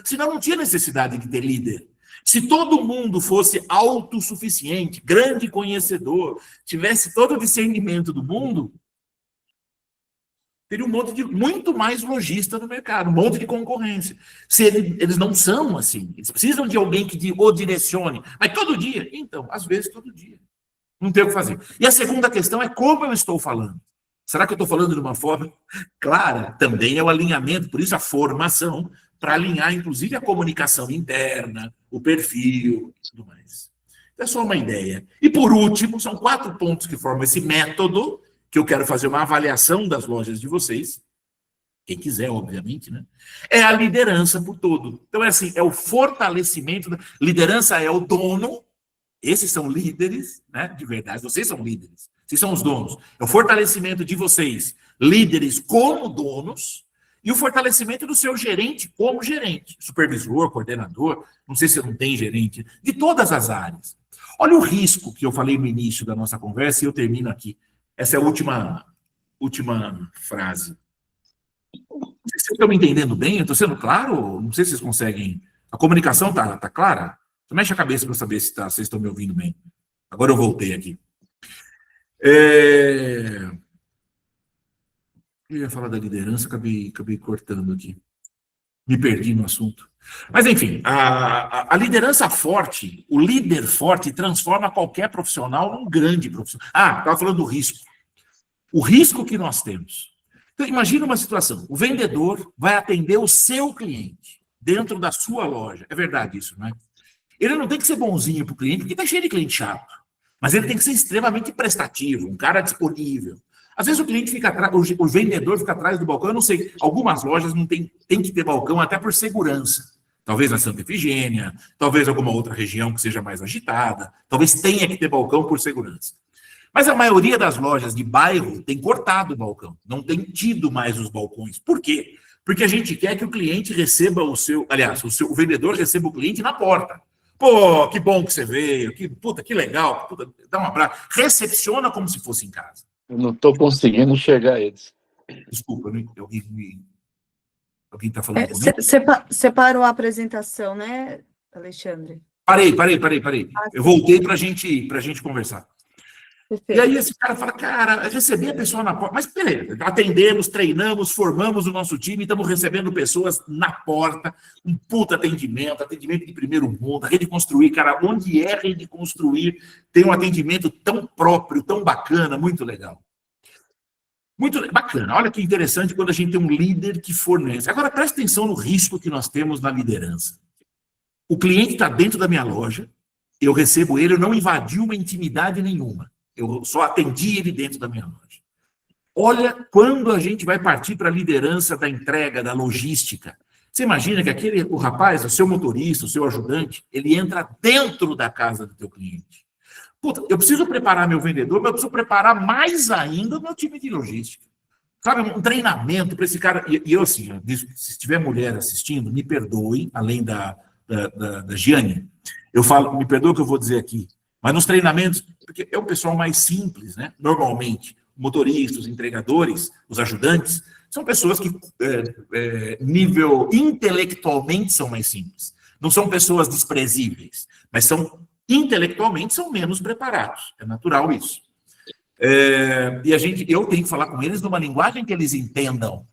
Senão não tinha necessidade de ter líder. Se todo mundo fosse autossuficiente, grande conhecedor, tivesse todo o discernimento do mundo, teria muito mais lojista no mercado, um monte de concorrência. Se eles não são assim, eles precisam de alguém que o direcione. Mas todo dia? Então, às vezes todo dia. Não tem o que fazer. E a segunda questão é como eu estou falando. Será que eu estou falando de uma forma clara? Também é o alinhamento, por isso a formação, para alinhar, inclusive, a comunicação interna, o perfil e tudo mais. É só uma ideia. E, por último, são 4 pontos que formam esse método, que eu quero fazer uma avaliação das lojas de vocês, quem quiser, obviamente, né? É a liderança por todo. Então, é assim, é o fortalecimento. Liderança é o dono, esses são líderes, né? De verdade, vocês são líderes, vocês são os donos. É o fortalecimento de vocês, líderes como donos, e o fortalecimento do seu gerente como gerente, supervisor, coordenador, não sei se não tem gerente, de todas as áreas. Olha o risco que eu falei no início da nossa conversa e eu termino aqui. Essa é a última frase. Não sei se vocês estão me entendendo bem, eu estou sendo claro? Não sei se vocês conseguem. A comunicação está clara? Mexe a cabeça para saber se vocês estão me ouvindo bem. Agora eu voltei aqui. Eu ia falar da liderança, acabei cortando aqui. Me perdi no assunto. Mas, enfim, a liderança forte, o líder forte, transforma qualquer profissional num grande profissional. Estava falando do risco. O risco que nós temos. Então, imagina uma situação. O vendedor vai atender o seu cliente dentro da sua loja. É verdade isso, não é? Ele não tem que ser bonzinho para o cliente, porque está cheio de cliente chato. Mas ele tem que ser extremamente prestativo, um cara disponível. Às vezes o cliente fica atrás, o vendedor fica atrás do balcão, eu não sei, algumas lojas não tem que ter balcão até por segurança. Talvez na Santa Efigênia, talvez alguma outra região que seja mais agitada, talvez tenha que ter balcão por segurança. Mas a maioria das lojas de bairro tem cortado o balcão, não tem tido mais os balcões. Por quê? Porque a gente quer que o cliente receba o vendedor receba o cliente na porta. Pô, que bom que você veio, que legal, dá um abraço. Recepciona como se fosse em casa. Eu não estou conseguindo enxergar eles. Desculpa, alguém está falando comigo? Você parou a apresentação, né, Alexandre? Parei. Eu voltei para a gente conversar. Perfeito. E aí esse cara fala, cara, receber a pessoa na porta, mas beleza, atendemos, treinamos, formamos o nosso time, estamos recebendo pessoas na porta, um puta atendimento de primeiro mundo, a Rede Construir, cara, onde é a Rede Construir, tem um atendimento tão próprio, tão bacana, muito legal. Muito bacana, olha que interessante quando a gente tem um líder que fornece. Agora presta atenção no risco que nós temos na liderança. O cliente está dentro da minha loja, eu recebo ele, eu não invadi uma intimidade nenhuma. Eu só atendi ele dentro da minha loja. Olha quando a gente vai partir para a liderança da entrega, da logística. Você imagina que o rapaz, o seu motorista, o seu ajudante, ele entra dentro da casa do teu cliente. Puta, eu preciso preparar meu vendedor, mas eu preciso preparar mais ainda o meu time de logística. Sabe, um treinamento para esse cara. E eu, assim, se tiver mulher assistindo, me perdoe, além da Giane, eu falo, me perdoe o que eu vou dizer aqui, mas nos treinamentos, porque é o pessoal mais simples, né? Normalmente, motoristas, os entregadores, os ajudantes, são pessoas que, nível intelectualmente, são mais simples. Não são pessoas desprezíveis, mas intelectualmente são menos preparados. É natural isso. Eu tenho que falar com eles numa linguagem que eles entendam.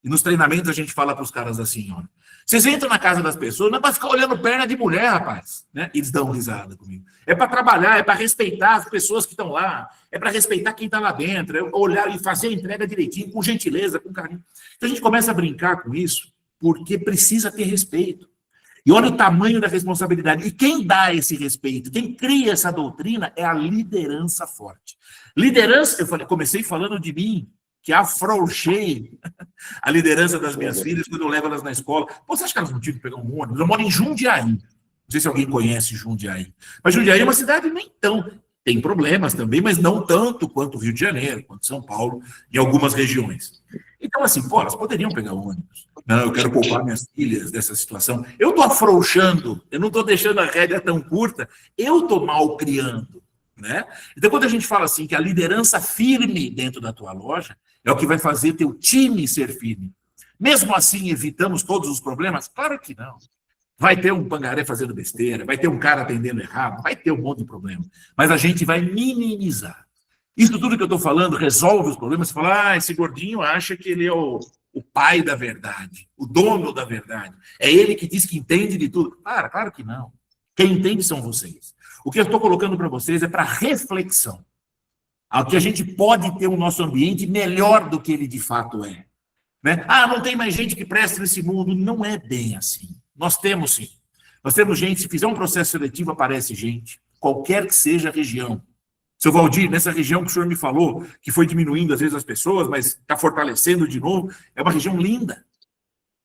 E nos treinamentos a gente fala para os caras assim, ó, vocês entram na casa das pessoas, não é para ficar olhando perna de mulher, rapaz, né? Eles dão risada comigo. É para trabalhar, é para respeitar as pessoas que estão lá, é para respeitar quem está lá dentro, é olhar e fazer a entrega direitinho, com gentileza, com carinho. Então a gente começa a brincar com isso, porque precisa ter respeito. E olha o tamanho da responsabilidade. E quem dá esse respeito, quem cria essa doutrina é a liderança forte. Liderança, comecei falando de mim, que afrouxei a liderança das minhas filhas quando eu levo elas na escola. Pô, você acha que elas não tinham que pegar um ônibus? Eu moro em Jundiaí. Não sei se alguém conhece Jundiaí. Mas Jundiaí é uma cidade nem tão... Tem problemas também, mas não tanto quanto Rio de Janeiro, quanto São Paulo, em algumas regiões. Então, assim, pô, elas poderiam pegar ônibus. Não, eu quero poupar minhas filhas dessa situação. Eu estou afrouxando, eu não estou deixando a rédea tão curta, eu estou mal criando. Né? Então, quando a gente fala assim que a liderança firme dentro da tua loja é o que vai fazer teu time ser firme. Mesmo assim, evitamos todos os problemas? Claro que não. Vai ter um pangaré fazendo besteira, vai ter um cara atendendo errado, vai ter um monte de problema. Mas a gente vai minimizar. Isso tudo que eu estou falando resolve os problemas. Você fala, esse gordinho acha que ele é o pai da verdade, o dono da verdade. É ele que diz que entende de tudo. Claro que não. Quem entende são vocês. O que eu estou colocando para vocês é para reflexão. Ao que a gente pode ter o nosso ambiente melhor do que ele de fato é. Né? Não tem mais gente que presta nesse mundo. Não é bem assim. Nós temos sim. Nós temos gente, se fizer um processo seletivo, aparece gente, qualquer que seja a região. Seu Valdir, nessa região que o senhor me falou, que foi diminuindo às vezes as pessoas, mas está fortalecendo de novo, é uma região linda.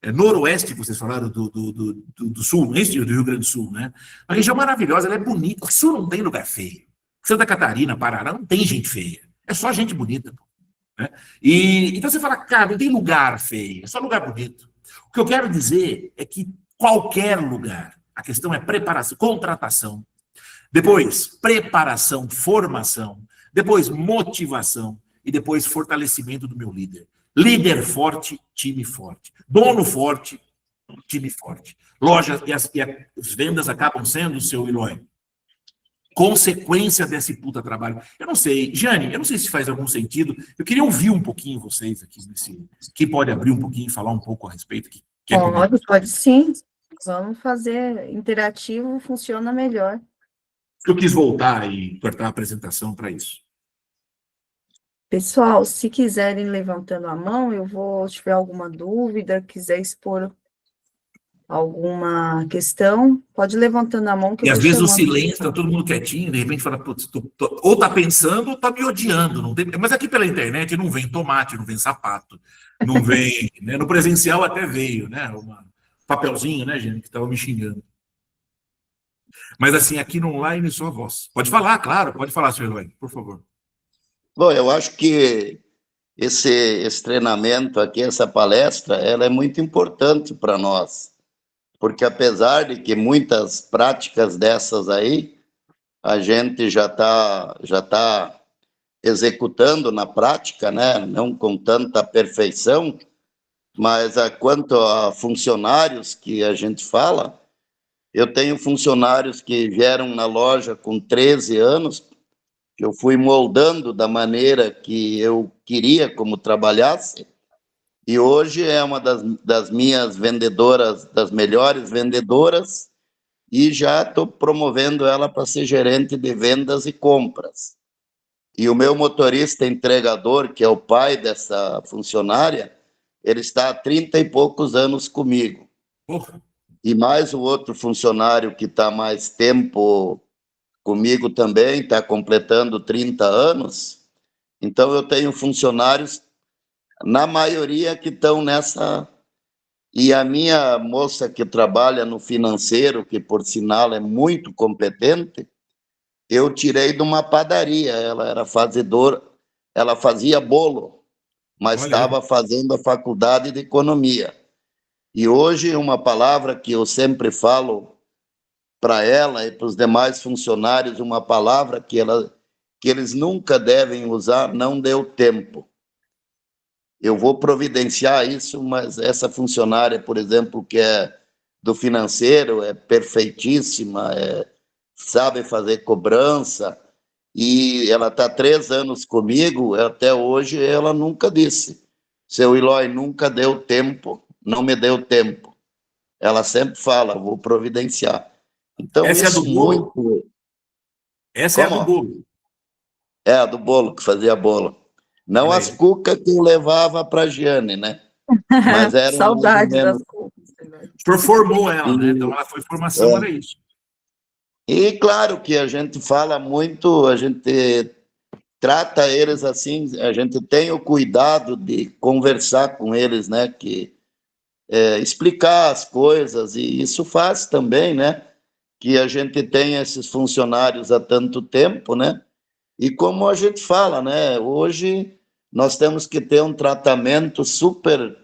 É noroeste, vocês falaram do sul, este do Rio Grande do Sul, né? Uma região maravilhosa, ela é bonita. O sul não tem lugar feio. Santa Catarina, Paraná, não tem gente feia. É só gente bonita. Né? E então você fala, cara, não tem lugar feio, é só lugar bonito. O que eu quero dizer é que qualquer lugar, a questão é preparação, contratação, depois formação, depois motivação e depois fortalecimento do meu líder. Líder forte, time forte. Dono forte, time forte. Lojas e as vendas acabam sendo, seu Eloy, consequência desse puta trabalho. Eu não sei, Jane, eu não sei se faz algum sentido. Eu queria ouvir um pouquinho vocês aqui. Quem pode abrir um pouquinho e falar um pouco a respeito? Pode sim. Vamos fazer interativo, funciona melhor. Eu quis voltar e cortar a apresentação para isso. Pessoal, se quiserem levantando a mão, se tiver alguma dúvida, quiser expor alguma questão, pode levantando a mão que e eu às vou vezes o chamando. silêncio, está todo mundo quietinho, de repente fala, putz, ou está pensando ou está me odiando. Não tem... Mas aqui pela internet não vem tomate, não vem sapato, não vem... Né? No presencial até veio, né? Um papelzinho, né, gente, que estava me xingando. Mas assim, aqui no online só a voz. Pode falar, claro, pode falar, senhor Eloy, por favor. Bom, eu acho que esse treinamento aqui, essa palestra, ela é muito importante para nós, porque apesar de que muitas práticas dessas aí, a gente já tá executando na prática, né? Não com tanta perfeição, mas quanto a funcionários que a gente fala, eu tenho funcionários que vieram na loja com 13 anos, que eu fui moldando da maneira que eu queria como trabalhasse, e hoje é uma das minhas vendedoras, das melhores vendedoras, e já estou promovendo ela para ser gerente de vendas e compras. E o meu motorista entregador, que é o pai dessa funcionária, ele está há 30 e poucos anos comigo. E mais o outro funcionário que está mais tempo comigo também, está completando 30 anos, Então, eu tenho funcionários, na maioria, que estão nessa... E a minha moça que trabalha no financeiro, que, por sinal, é muito competente, eu tirei de uma padaria. Ela era fazedora, ela fazia bolo, mas estava fazendo a faculdade de economia. E hoje, uma palavra que eu sempre falo para ela e para os demais funcionários, uma palavra que eles nunca devem usar: não deu tempo. Eu vou providenciar isso, mas essa funcionária, por exemplo, que é do financeiro, é perfeitíssima, sabe fazer cobrança, e ela está 3 anos comigo, até hoje ela nunca disse: seu Eloy, nunca deu tempo, não me deu tempo. Ela sempre fala: vou providenciar. Então, essa isso é do bolo? muito... Essa Como? é a do bolo. É, a do bolo, que fazia bolo. Não as cucas que eu levava para a Giane, né? Mas eram mais ou Saudade das menos... cucas. O senhor formou ela, né? Então, ela foi formação, era isso. E claro que a gente fala muito, a gente trata eles assim, a gente tem o cuidado de conversar com eles, né? Explicar as coisas, e isso faz também, né? Que a gente tenha esses funcionários há tanto tempo, né? E como a gente fala, né? Hoje nós temos que ter um tratamento super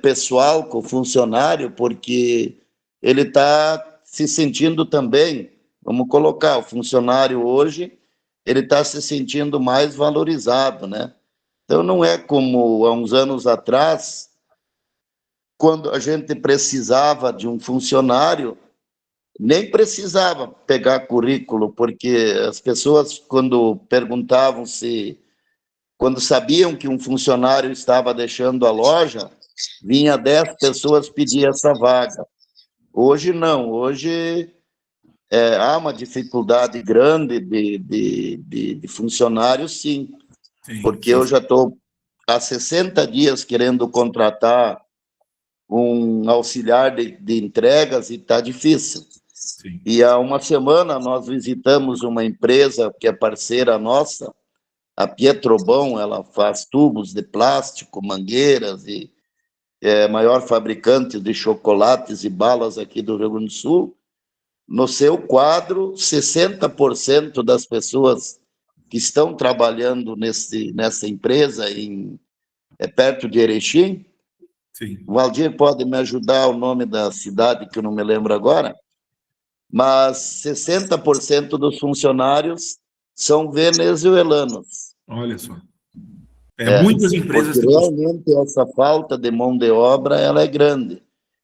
pessoal com o funcionário, porque ele está se sentindo também, vamos colocar, o funcionário hoje, ele está se sentindo mais valorizado, né? Então, não é como há uns anos atrás, quando a gente precisava de um funcionário, nem precisava pegar currículo, porque as pessoas, quando perguntavam quando sabiam que um funcionário estava deixando a loja, vinha 10 pessoas pedir essa vaga. Hoje não, hoje há uma dificuldade grande de funcionários, sim, porque eu já estou há 60 dias querendo contratar um auxiliar de entregas e está difícil. Sim. E há uma semana nós visitamos uma empresa que é parceira nossa, a Pietrobon. Ela faz tubos de plástico, mangueiras, e é a maior fabricante de chocolates e balas aqui do Rio Grande do Sul. No seu quadro, 60% das pessoas que estão trabalhando nessa empresa perto de Erechim. Sim. O Valdir pode me ajudar o nome da cidade, que eu não me lembro agora, mas 60% dos funcionários são venezuelanos. Olha só. Muitas empresas... Porque realmente essa falta de mão de obra, ela é grande.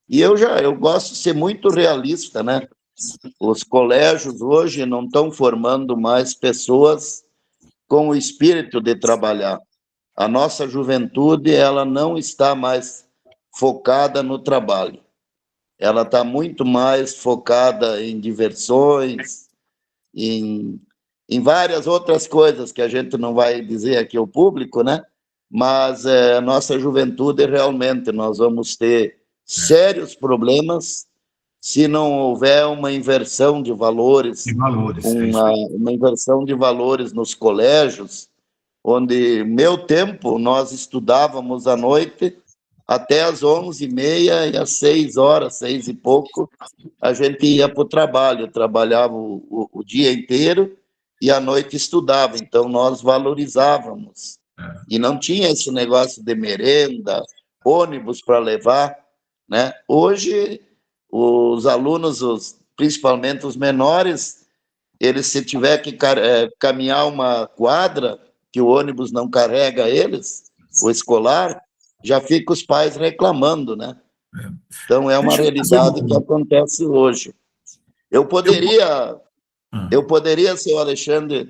E eu gosto de ser muito realista, né? Os colégios hoje não estão formando mais pessoas com o espírito de trabalhar. A nossa juventude, ela não está mais focada no trabalho. Ela está muito mais focada em diversões, em várias outras coisas que a gente não vai dizer aqui ao público, né? Mas a nossa juventude, realmente, nós vamos ter sérios problemas se não houver uma inversão de valores, uma inversão de valores nos colégios, onde, meu tempo, nós estudávamos à noite até às 11h30, e às 6h, 6 e pouco, a gente ia para o trabalho, trabalhava o dia inteiro e à noite estudava. Então, nós valorizávamos. E não tinha esse negócio de merenda, ônibus para levar, né? Hoje, os alunos, principalmente os menores, eles, se tiver que caminhar uma quadra, que o ônibus não carrega eles, o escolar, já fica os pais reclamando, né? Então, é uma realidade que acontece hoje. Eu poderia, senhor Alexandre,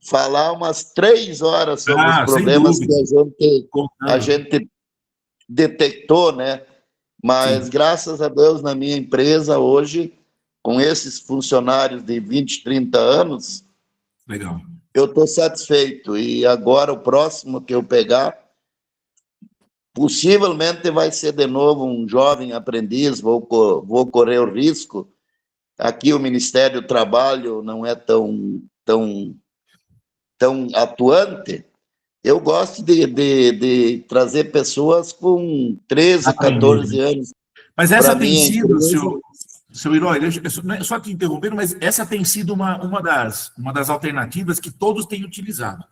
falar umas 3 horas sobre os problemas que a gente detectou, né? Mas, graças a Deus, na minha empresa, hoje, com esses funcionários de 20, 30 anos, legal, eu estou satisfeito. E agora, o próximo que eu pegar, possivelmente vai ser de novo um jovem aprendiz, vou correr o risco. Aqui o Ministério do Trabalho não é tão tão atuante, eu gosto de trazer pessoas com 13, 14 anos. Mas essa Pra tem mim, sido, empresa- seu Herói, só te interrompendo, mas essa tem sido uma das alternativas que todos têm utilizado.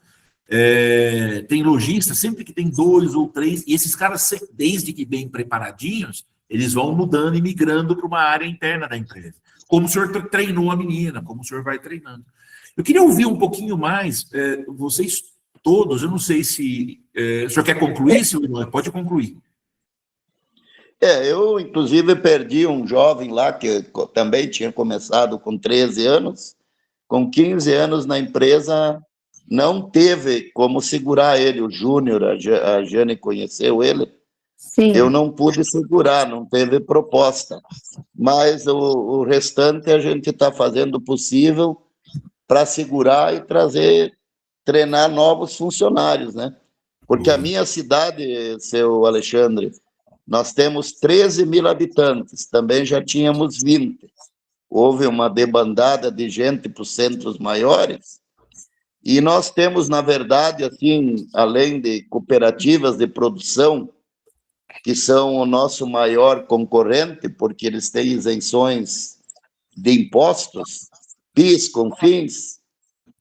Tem lojistas, sempre que tem 2 ou 3, e esses caras, desde que bem preparadinhos, eles vão mudando e migrando para uma área interna da empresa. Como o senhor treinou a menina, como o senhor vai treinando. Eu queria ouvir um pouquinho mais, vocês todos, eu não sei se... o senhor quer concluir, seu Herói? Pode concluir. Eu, inclusive, perdi um jovem lá que também tinha começado com 13 anos, com 15 anos na empresa, não teve como segurar ele, o Júnior, a Jane conheceu ele, Sim. eu não pude segurar, não teve proposta, mas o restante a gente está fazendo o possível para segurar e treinar novos funcionários, né? Porque a minha cidade, seu Alexandre, nós temos 13 mil habitantes, também já tínhamos 20. Houve uma debandada de gente para os centros maiores, e nós temos, na verdade, assim, além de cooperativas de produção, que são o nosso maior concorrente, porque eles têm isenções de impostos, PIS, CONFINS,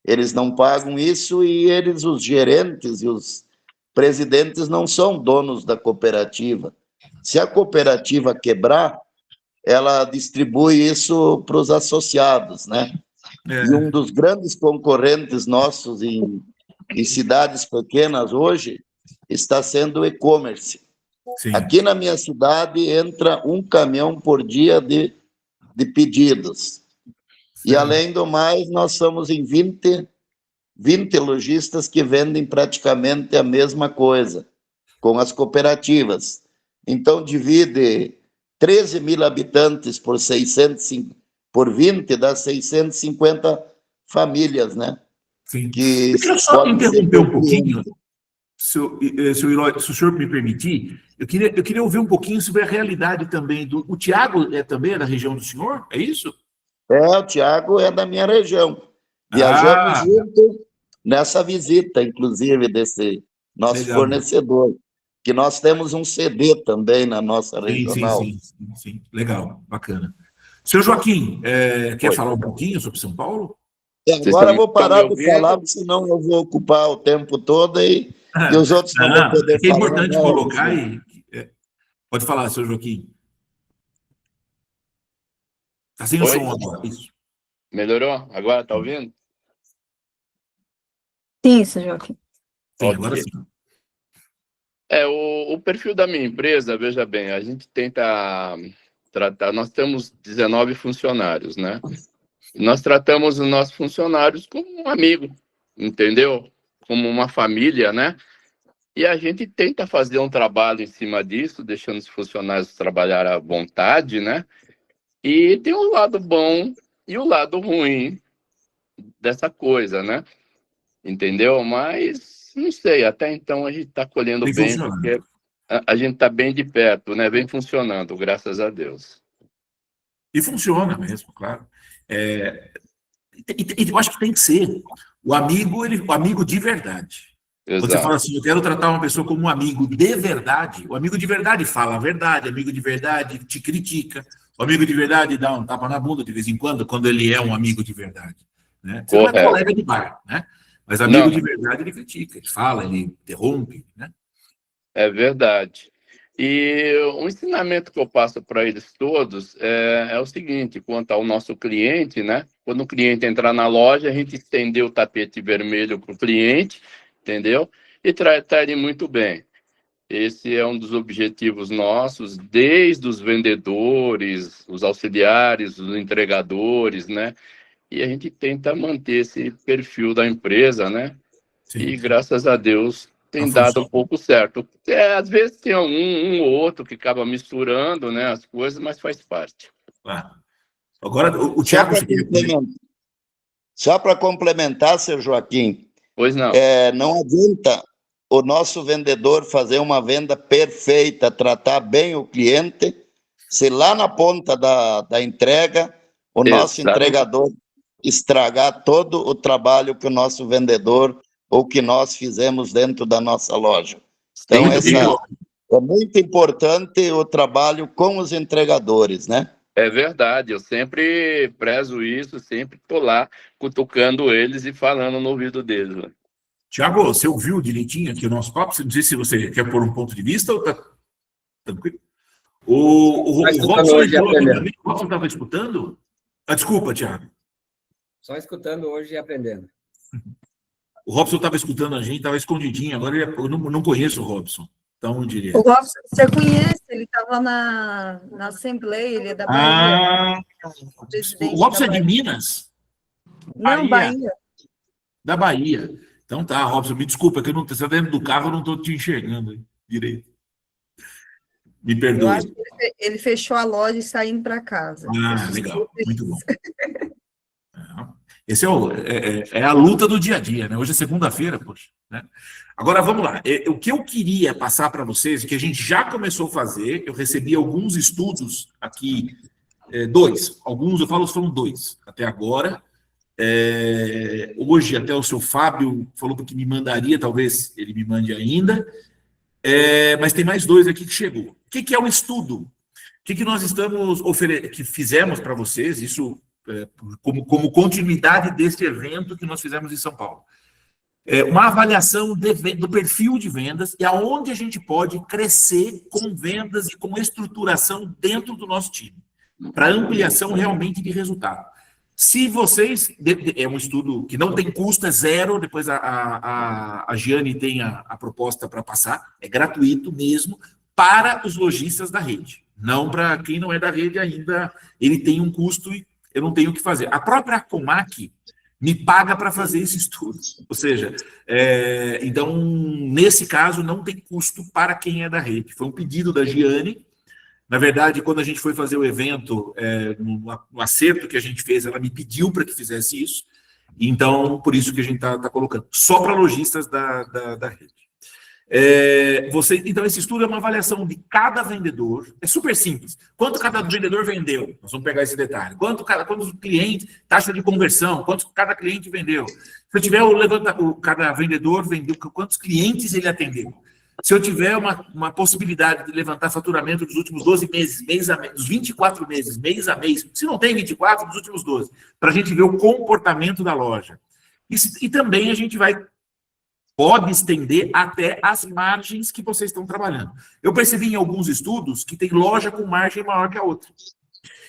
eles não pagam isso, e eles, os gerentes e os presidentes, não são donos da cooperativa. Se a cooperativa quebrar, ela distribui isso para os associados, né? E um dos grandes concorrentes nossos em cidades pequenas hoje está sendo o e-commerce. Aqui na minha cidade entra um caminhão por dia de pedidos. E, além do mais, nós somos em 20 lojistas que vendem praticamente a mesma coisa, com as cooperativas. Então, divide 13 mil habitantes por 20, dá 650 famílias, né? Sim. Que eu queria só interromper um pouquinho, seu Herói, se o senhor me permitir, eu queria ouvir um pouquinho sobre a realidade também do... O Tiago também é da região do senhor? É isso? O Tiago é da minha região. Viajamos junto nessa visita, inclusive, desse nosso legal. Fornecedor, que nós temos um CD também na nossa regional. Sim. Legal, bacana. Seu Joaquim, quer falar um pouquinho sobre São Paulo? Agora eu vou parar de falar, porque senão eu vou ocupar o tempo todo e os outros não vão poder falar. É importante colocar pode falar, seu Joaquim. Está sem o som agora, isso. Melhorou? Agora está ouvindo? Sim, seu Joaquim. Sim, agora sim. O perfil da minha empresa, veja bem, a gente tenta tratar, nós temos 19 funcionários, né? Nós tratamos os nossos funcionários como um amigo, entendeu? Como uma família, né? E a gente tenta fazer um trabalho em cima disso, deixando os funcionários trabalhar à vontade, né? E tem um lado bom e o lado ruim dessa coisa, né? Entendeu? Mas, não sei, até então a gente está colhendo bem, porque a gente está bem de perto, né? Vem funcionando, graças a Deus. E funciona mesmo, claro. Eu acho que tem que ser. O amigo de verdade. Exato. Quando você fala assim, eu quero tratar uma pessoa como um amigo de verdade, o amigo de verdade fala a verdade, o amigo de verdade te critica, o amigo de verdade dá um tapa na bunda de vez em quando ele é um amigo de verdade. Né? Você não é colega de bar, né? Mas amigo de verdade ele critica, ele fala, ele interrompe, né? É verdade. E o ensinamento que eu passo para eles todos é o seguinte, quanto ao nosso cliente, né? Quando o cliente entrar na loja, a gente estender o tapete vermelho para o cliente, entendeu? E tratar ele muito bem. Esse é um dos objetivos nossos, desde os vendedores, os auxiliares, os entregadores, né? E a gente tenta manter esse perfil da empresa, né? Sim. E graças a Deus tem dado um pouco certo. Às vezes tem um ou outro que acaba misturando, né, as coisas, mas faz parte. Agora, o Tiago... Só para complementar, seu Joaquim. Pois não. Não adianta o nosso vendedor fazer uma venda perfeita, tratar bem o cliente, se lá na ponta da entrega, o nosso entregador estragar todo o trabalho que o nosso vendedor ou que nós fizemos dentro da nossa loja. Então, é muito importante o trabalho com os entregadores, né? É verdade, eu sempre prezo isso, sempre estou lá cutucando eles e falando no ouvido deles. Né? Tiago, você ouviu direitinho aqui o nosso papo? Não sei se você quer pôr um ponto de vista ou tá tranquilo. O Robson estava escutando? Desculpa, Tiago. Só escutando hoje e aprendendo. O Robson estava escutando a gente, estava escondidinho. Agora eu não conheço o Robson. Então, eu diria. O Robson, você conhece? Ele estava na Assembleia, ele é da Bahia. O Robson é de Minas? Não, Bahia. Da Bahia. Então tá, Robson, me desculpa, que eu não estou dentro do carro, eu não estou te enxergando direito. Me perdoe. Eu acho que ele fechou a loja e está indo para casa. Legal, muito bom. Esse é a luta do dia a dia, né? Hoje é segunda-feira, poxa. Né? Agora, vamos lá. O que eu queria passar para vocês, que a gente já começou a fazer, eu recebi alguns estudos aqui, alguns, eu falo, foram 2 até agora. Hoje, até o seu Fábio falou que me mandaria, talvez ele me mande ainda, mas tem mais 2 aqui que chegou. O que é o estudo? O que nós estamos que fizemos para vocês, isso como continuidade deste evento que nós fizemos em São Paulo. Uma avaliação do perfil de vendas e aonde a gente pode crescer com vendas e com estruturação dentro do nosso time, para ampliação realmente de resultado. Se vocês... É um estudo que não tem custo, é zero, depois a Giane tem a proposta para passar, é gratuito mesmo, para os lojistas da rede. Não para quem não é da rede ainda, ele tem um custo e eu não tenho o que fazer. A própria Comac me paga para fazer esse estudo. Ou seja, então, nesse caso, não tem custo para quem é da rede. Foi um pedido da Giane. Na verdade, quando a gente foi fazer o evento, no acerto que a gente fez, ela me pediu para que fizesse isso. Então, por isso que a gente está colocando. Só para lojistas da rede. Então, esse estudo é uma avaliação de cada vendedor, é super simples. Quanto cada vendedor vendeu? Nós vamos pegar esse detalhe. Quantos clientes, taxa de conversão, quantos cada cliente vendeu? Se eu tiver cada vendedor vendeu, quantos clientes ele atendeu? Se eu tiver uma possibilidade de levantar faturamento dos últimos 12 meses, mês a mês, dos 24 meses, mês a mês, se não tem 24, dos últimos 12, para a gente ver o comportamento da loja. E também a gente pode estender até as margens que vocês estão trabalhando. Eu percebi em alguns estudos que tem loja com margem maior que a outra.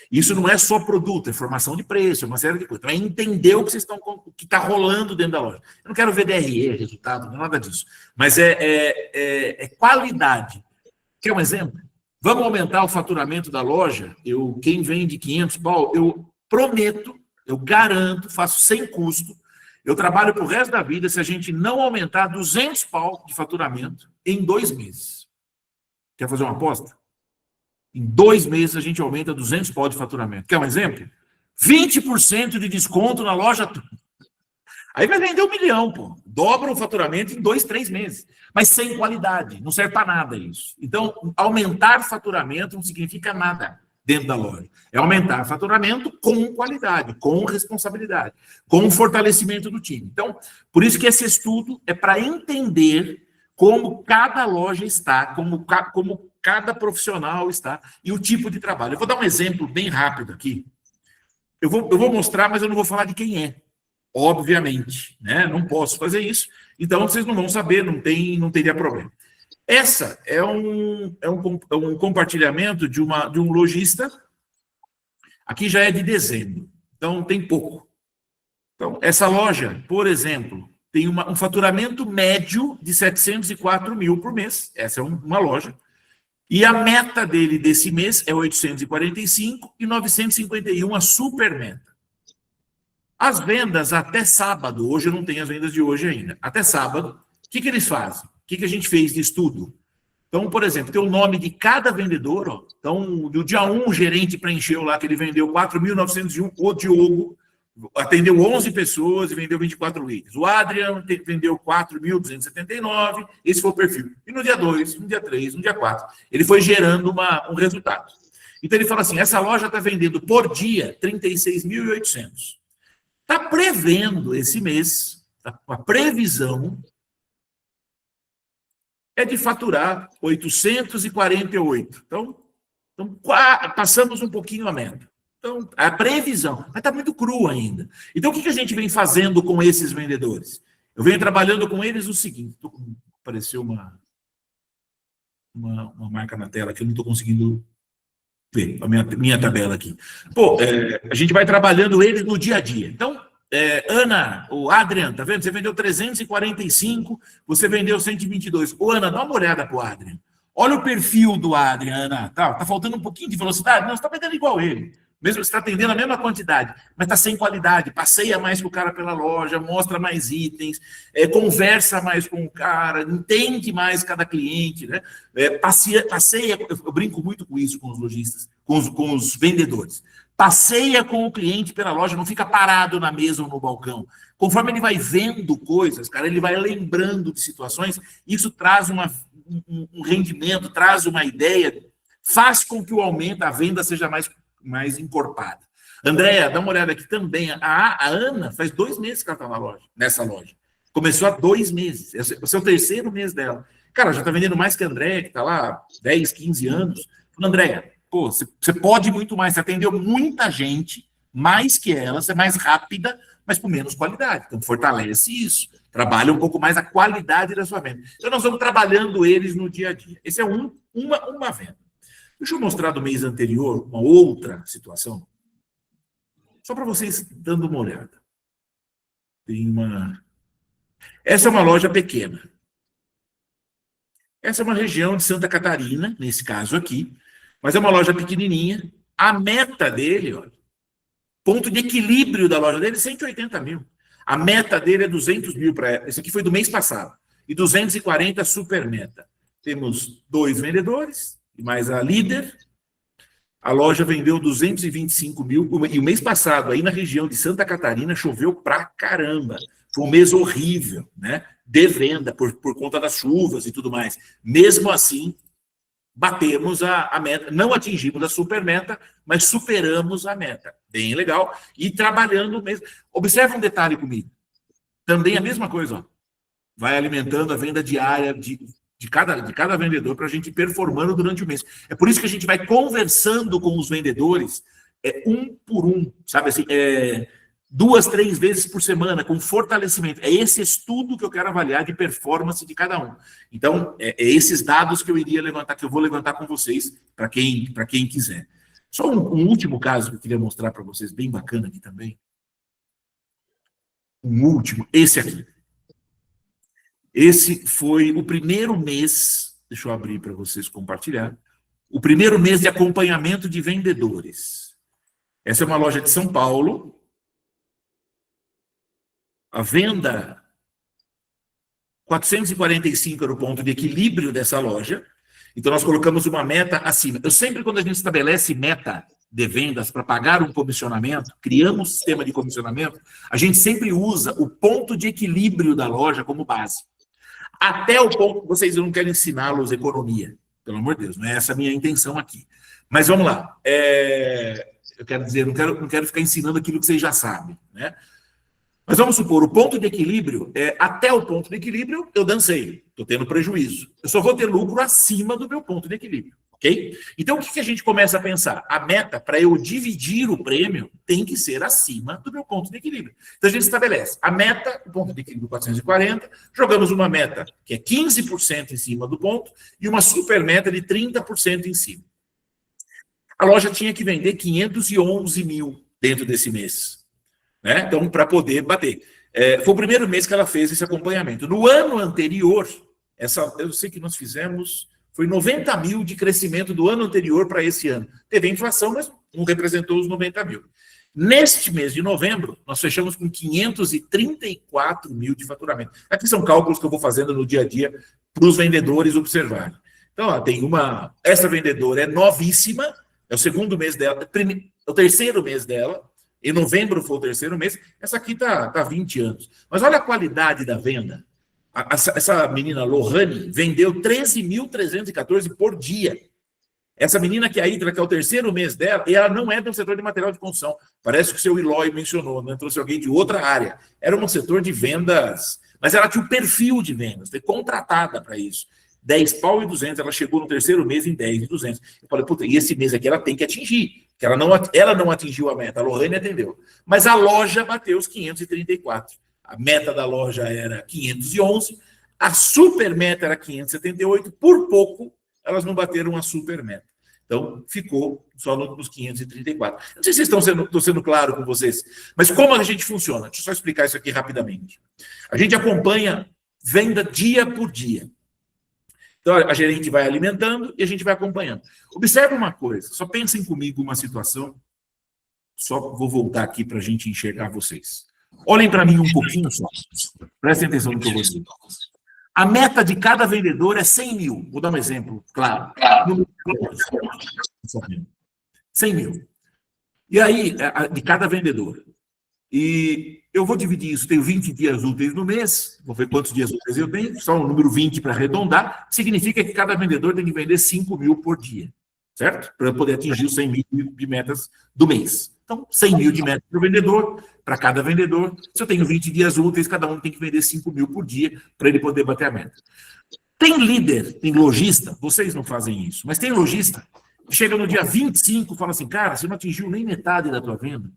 Isso não é só produto, é formação de preço, é uma série de coisas. Então, é entender o que está rolando dentro da loja. Eu não quero ver DRE, resultado, não é nada disso. Mas é qualidade. Quer um exemplo? Vamos aumentar o faturamento da loja? Quem vende 500 pau, eu prometo, eu garanto, faço sem custo. Eu trabalho para o resto da vida se a gente não aumentar 200 pau de faturamento em 2 meses. Quer fazer uma aposta? Em 2 meses a gente aumenta 200 pau de faturamento. Quer um exemplo? 20% de desconto na loja. Aí vai vender 1 milhão, pô. Dobra o faturamento em 2, 3 meses. Mas sem qualidade. Não serve para nada isso. Então, aumentar faturamento não significa nada dentro da loja. É aumentar faturamento com qualidade, com responsabilidade, com fortalecimento do time. Então, por isso que esse estudo é para entender como cada loja está, como cada profissional está e o tipo de trabalho. Eu vou dar um exemplo bem rápido aqui. Eu vou mostrar, mas eu não vou falar de quem é, obviamente, né? Não posso fazer isso, então vocês não vão saber, não teria problema. Essa é um compartilhamento de um lojista. Aqui já é de dezembro, então tem pouco. Então, essa loja, por exemplo, tem um faturamento médio de 704 mil por mês. Essa é uma loja. E a meta dele desse mês é 845 e 951 a super meta. As vendas até sábado, hoje eu não tenho as vendas de hoje ainda, até sábado, o que eles fazem? O que a gente fez de estudo? Então, por exemplo, tem o nome de cada vendedor. Ó. Então, do dia 1, o gerente preencheu lá que ele vendeu 4.901, o Diogo atendeu 11 pessoas e vendeu 24 leads. O Adriano vendeu 4.279, esse foi o perfil. E no dia 2, no dia 3, no dia 4, ele foi gerando um resultado. Então, ele fala assim, essa loja está vendendo por dia 36.800. está prevendo esse mês, a previsão é de faturar 848. Então passamos um pouquinho a meta. Então, a previsão, mas está muito cru ainda. Então, o que a gente vem fazendo com esses vendedores? Eu venho trabalhando com eles o seguinte, apareceu uma marca na tela que eu não estou conseguindo ver, a minha tabela aqui. A gente vai trabalhando eles no dia a dia. Então, Ana, o Adrian, tá vendo? Você vendeu 345, você vendeu 122. Ô, Ana, dá uma olhada pro Adrian. Olha o perfil do Adrian, Ana. Tá faltando um pouquinho de velocidade? Não, você está vendendo igual ele. Mesmo você está atendendo a mesma quantidade, mas está sem qualidade. Passeia mais com o cara pela loja, mostra mais itens, conversa mais com o cara, entende mais cada cliente, né? Passeia, eu brinco muito com isso com os lojistas, com os vendedores. Passeia com o cliente pela loja, não fica parado na mesa ou no balcão. Conforme ele vai vendo coisas, cara, ele vai lembrando de situações, isso traz um rendimento, traz uma ideia, faz com que o aumento, a venda seja mais encorpada. Andréa, dá uma olhada aqui também. A Ana faz 2 meses que ela está nessa loja. Começou há 2 meses. Esse é o 3º mês dela. Cara, já está vendendo mais que a Andréa, que está lá 10, 15 anos. Andréa, você pode muito mais. Você atendeu muita gente, mais que ela, você é mais rápida, mas com menos qualidade. Então, fortalece isso. Trabalha um pouco mais a qualidade da sua venda. Então, nós vamos trabalhando eles no dia a dia. Esse é uma venda. Deixa eu mostrar do mês anterior uma outra situação. Só para vocês dando uma olhada. Essa é uma loja pequena. Essa é uma região de Santa Catarina, nesse caso aqui. Mas é uma loja pequenininha. A meta dele, olha, ponto de equilíbrio da loja dele, 180 mil. A meta dele é 200 mil para... Esse aqui foi do mês passado. E 240 super meta. Temos 2 vendedores, mais a líder. A loja vendeu 225 mil. E o mês passado, aí na região de Santa Catarina, choveu pra caramba. Foi um mês horrível, né? De venda, por conta das chuvas e tudo mais. Mesmo assim, batemos a meta. Não atingimos a super meta, mas superamos a meta. Bem legal. E trabalhando mesmo. Observa um detalhe comigo. Também a mesma coisa, ó. Vai alimentando a venda diária de cada vendedor para a gente ir performando durante o mês. É por isso que a gente vai conversando com os vendedores, um por um, sabe assim, 2, 3 vezes por semana, com fortalecimento. É esse estudo que eu quero avaliar de performance de cada um. Então, esses dados que eu iria levantar, que eu vou levantar com vocês, para quem quiser. Só um último caso que eu queria mostrar para vocês, bem bacana aqui também. Um último, esse aqui. Esse foi o primeiro mês, deixa eu abrir para vocês compartilhar, o primeiro mês de acompanhamento de vendedores. Essa é uma loja de São Paulo. A venda, 445 era o ponto de equilíbrio dessa loja. Então, nós colocamos uma meta acima. Eu sempre, quando a gente estabelece meta de vendas para pagar um comissionamento, criamos um sistema de comissionamento, a gente sempre usa o ponto de equilíbrio da loja como base. Até o ponto que vocês não querem ensiná-los economia. Pelo amor de Deus, não é essa a minha intenção aqui. Mas vamos lá. Eu quero dizer, não quero ficar ensinando aquilo que vocês já sabem, né? Mas vamos supor, o ponto de equilíbrio, até o ponto de equilíbrio, eu dancei, estou tendo prejuízo. Eu só vou ter lucro acima do meu ponto de equilíbrio, ok? Então, o que a gente começa a pensar? A meta, para eu dividir o prêmio, tem que ser acima do meu ponto de equilíbrio. Então, a gente estabelece a meta, o ponto de equilíbrio 440, jogamos uma meta que é 15% em cima do ponto e uma super meta de 30% em cima. A loja tinha que vender 511 mil dentro desse mês. Né? Então, para poder bater. Foi o primeiro mês que ela fez esse acompanhamento. No ano anterior, eu sei que nós fizemos, foi 90 mil de crescimento do ano anterior para esse ano. Teve inflação, mas não representou os 90 mil. Neste mês de novembro, nós fechamos com 534 mil de faturamento. Aqui são cálculos que eu vou fazendo no dia a dia para os vendedores observarem. Então, ó, tem essa vendedora é novíssima, é o segundo mês dela, o terceiro mês dela. Em novembro foi o terceiro mês. Essa aqui está 20 anos. Mas olha a qualidade da venda. Essa menina Lohane vendeu 13.314 por dia. Essa menina que é a Itra, que é o terceiro mês dela, e ela não é do setor de material de construção. Parece que o seu Eloy mencionou, né? Trouxe alguém de outra área. Era um setor de vendas, mas ela tinha o perfil de vendas, foi contratada para isso. 10 pau e 200, ela chegou no terceiro mês em 10 e 200. Eu falei, puta, e esse mês aqui ela tem que atingir, que ela não atingiu a meta, a Lorraine atendeu. Mas a loja bateu os 534. A meta da loja era 511, a super meta era 578, por pouco elas não bateram a super meta. Então, ficou só nos 534. Não sei se estou sendo claro com vocês, mas como a gente funciona? Deixa eu só explicar isso aqui rapidamente. A gente acompanha venda dia por dia. Então, a gerente vai alimentando e a gente vai acompanhando. Observe uma coisa, só pensem comigo uma situação, só vou voltar aqui para a gente enxergar vocês. Olhem para mim um pouquinho só, prestem atenção no que eu vou dizer. A meta de cada vendedor é 100 mil. Vou dar um exemplo, claro. 100 mil. E aí, de cada vendedor. E eu vou dividir isso, tenho 20 dias úteis no mês, vou ver quantos dias úteis eu tenho, só o número 20 para arredondar, significa que cada vendedor tem que vender 5 mil por dia, certo? Para poder atingir os 100 mil de metas do mês. Então, 100 mil de metas para o vendedor, para cada vendedor. Se eu tenho 20 dias úteis, cada um tem que vender 5 mil por dia para ele poder bater a meta. Tem líder, tem lojista, vocês não fazem isso, mas tem lojista que chega no dia 25 e fala assim, cara, você não atingiu nem metade da tua venda.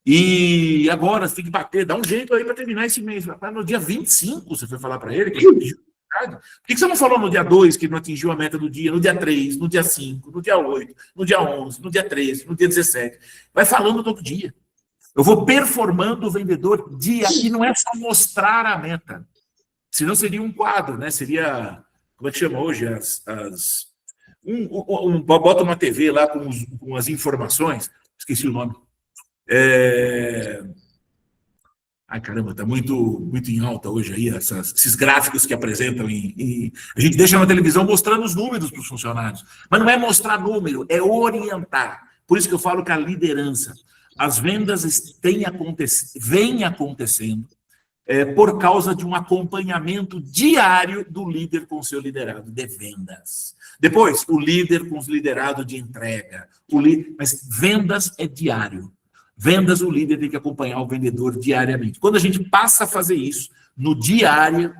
E agora você tem que bater, dá um jeito aí para terminar esse mês. No dia 25 você foi falar para ele que não atingiu a metade. Por que você não falou no dia 2 que não atingiu a meta do dia, no dia 3, no dia 5, no dia 8, no dia 11, no dia 13, no dia 17? Vai falando todo dia. Eu vou performando o vendedor dia, e não é só mostrar a meta. Senão seria um quadro, né? Seria, como é que chama hoje? Bota uma TV lá com as informações, esqueci o nome. Ai, caramba, está muito em alta hoje aí, esses gráficos que apresentam. A gente deixa na televisão mostrando os números para os funcionários. Mas não é mostrar número, é orientar. Por isso que eu falo que a liderança, as vendas vêm acontecendo por causa de um acompanhamento diário do líder com o seu liderado de vendas. Depois, o líder com os liderados de entrega. Mas vendas é diário. Vendas, o líder tem que acompanhar o vendedor diariamente. Quando a gente passa a fazer isso, no diário,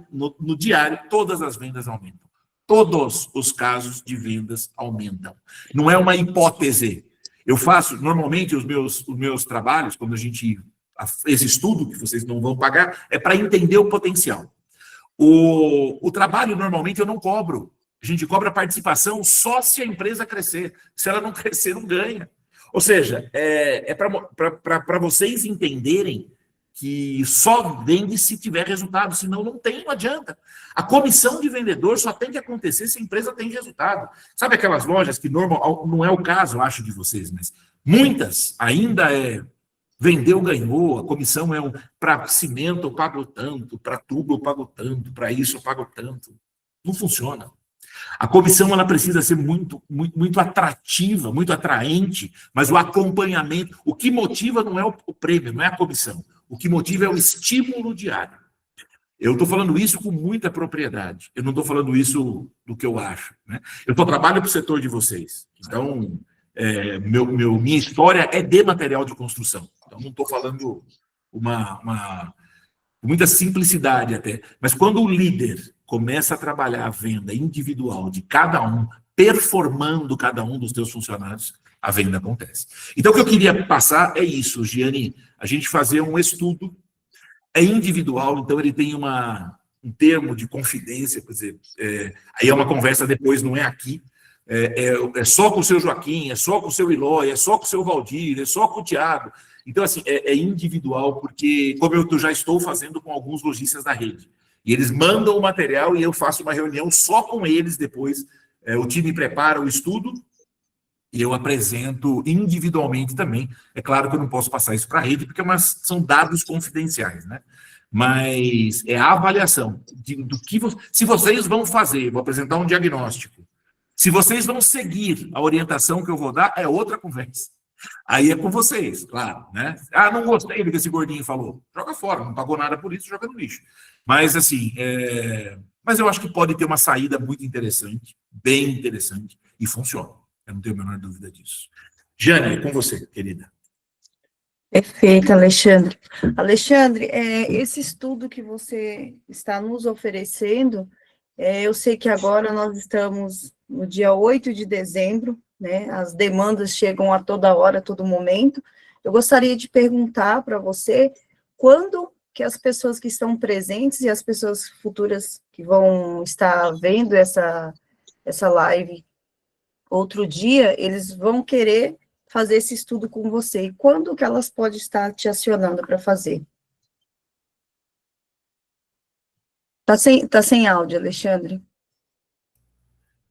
todas as vendas aumentam. Todos os casos de vendas aumentam. Não é uma hipótese. Eu faço, normalmente, os meus trabalhos, quando a gente... Esse estudo que vocês não vão pagar, é para entender o potencial. O trabalho, normalmente, eu não cobro. A gente cobra a participação só se a empresa crescer. Se ela não crescer, não ganha. Ou seja, é para vocês entenderem que só vende se tiver resultado, senão não adianta. A comissão de vendedor só tem que acontecer se a empresa tem resultado. Sabe aquelas lojas que não é o caso, acho, de vocês, mas muitas ainda vendeu, ganhou, a comissão para cimento eu pago tanto, para tubo eu pago tanto, para isso eu pago tanto. Não funciona. A comissão ela precisa ser muito atrativa, muito atraente, mas o acompanhamento, o que motiva não é o prêmio, não é a comissão. O que motiva é o estímulo diário. Eu estou falando isso com muita propriedade. Eu não estou falando isso do que eu acho, né? Eu trabalho para o setor de vocês. Então, minha história é de material de construção. Então, não estou falando com muita simplicidade até. Mas quando o líder começa a trabalhar a venda individual de cada um, performando cada um dos seus funcionários, a venda acontece. Então, o que eu queria passar é isso, Giane, a gente fazer um estudo, é individual, então ele tem um termo de confidência, quer dizer, aí é uma conversa depois, não é aqui, é só com o seu Joaquim, é só com o seu Eloy, é só com o seu Valdir, é só com o Thiago. Então, assim, é individual, porque, como eu já estou fazendo com alguns lojistas da rede, e eles mandam o material e eu faço uma reunião só com eles depois. O time prepara o estudo e eu apresento individualmente também. É claro que eu não posso passar isso para a rede, porque são dados confidenciais, né? Mas é a avaliação do que se vocês vão fazer, vou apresentar um diagnóstico. Se vocês vão seguir a orientação que eu vou dar, é outra conversa. Aí é com vocês, claro, né? Ah, não gostei do que esse gordinho falou. Joga fora, não pagou nada por isso, joga no lixo. Mas, assim, mas eu acho que pode ter uma saída muito interessante, bem interessante. e funciona. Eu não tenho a menor dúvida disso. Jane, é com você, querida. Perfeito, Alexandre. Alexandre, esse estudo que você está nos oferecendo, eu sei que agora nós estamos no dia 8 de dezembro, né? As demandas chegam a toda hora, a todo momento. Eu gostaria de perguntar para você quando que as pessoas que estão presentes e as pessoas futuras que vão estar vendo essa live outro dia, eles vão querer fazer esse estudo com você. E quando que elas podem estar te acionando para fazer? Tá sem áudio, Alexandre.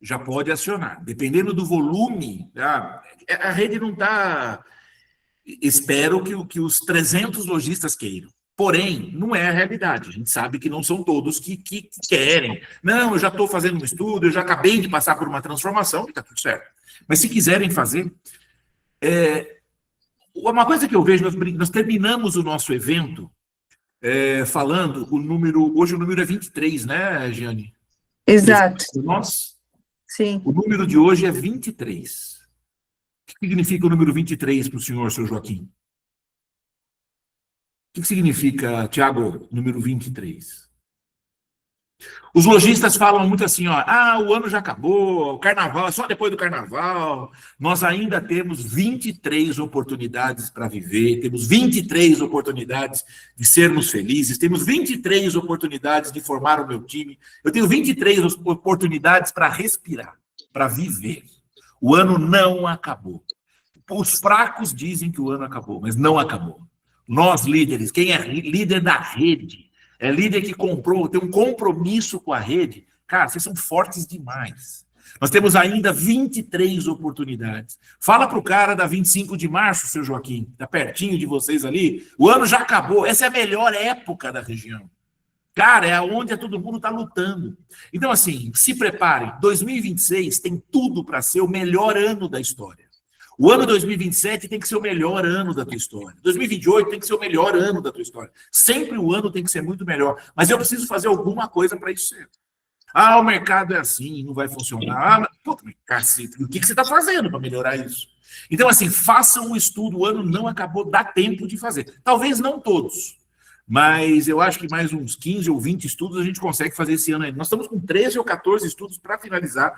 Já pode acionar. Dependendo do volume, a rede não está... Espero que os 300 lojistas queiram. Porém, não é a realidade. A gente sabe que não são todos que querem. Não, eu já estou fazendo um estudo, eu já acabei de passar por uma transformação, e está tudo certo. Mas se quiserem fazer... uma coisa que eu vejo, nós terminamos o nosso evento falando hoje o número é 23, né, Giane? Exato. Nós? Sim. O número de hoje é 23. O que significa o número 23 para o senhor, seu Joaquim? O que significa, Tiago, número 23? Os lojistas falam muito assim, o ano já acabou, o carnaval é só depois do carnaval. Nós ainda temos 23 oportunidades para viver, temos 23 oportunidades de sermos felizes, temos 23 oportunidades de formar o meu time, eu tenho 23 oportunidades para respirar, para viver. O ano não acabou. Os fracos dizem que o ano acabou, mas não acabou. Nós, líderes, quem é líder da rede, é líder que tem um compromisso com a rede, cara, vocês são fortes demais. Nós temos ainda 23 oportunidades. Fala para o cara da 25 de março, seu Joaquim, está pertinho de vocês ali, o ano já acabou, essa é a melhor época da região. Cara, é onde todo mundo está lutando. Então, assim, se preparem, 2026 tem tudo para ser o melhor ano da história. O ano 2027 tem que ser o melhor ano da tua história. 2028 tem que ser o melhor ano da tua história. Sempre o ano tem que ser muito melhor. Mas eu preciso fazer alguma coisa para isso ser. O mercado é assim, não vai funcionar. Cacete, o que você está fazendo para melhorar isso? Então, assim, façam um estudo. O ano não acabou, dá tempo de fazer. Talvez não todos, mas eu acho que mais uns 15 ou 20 estudos a gente consegue fazer esse ano ainda. Nós estamos com 13 ou 14 estudos para finalizar.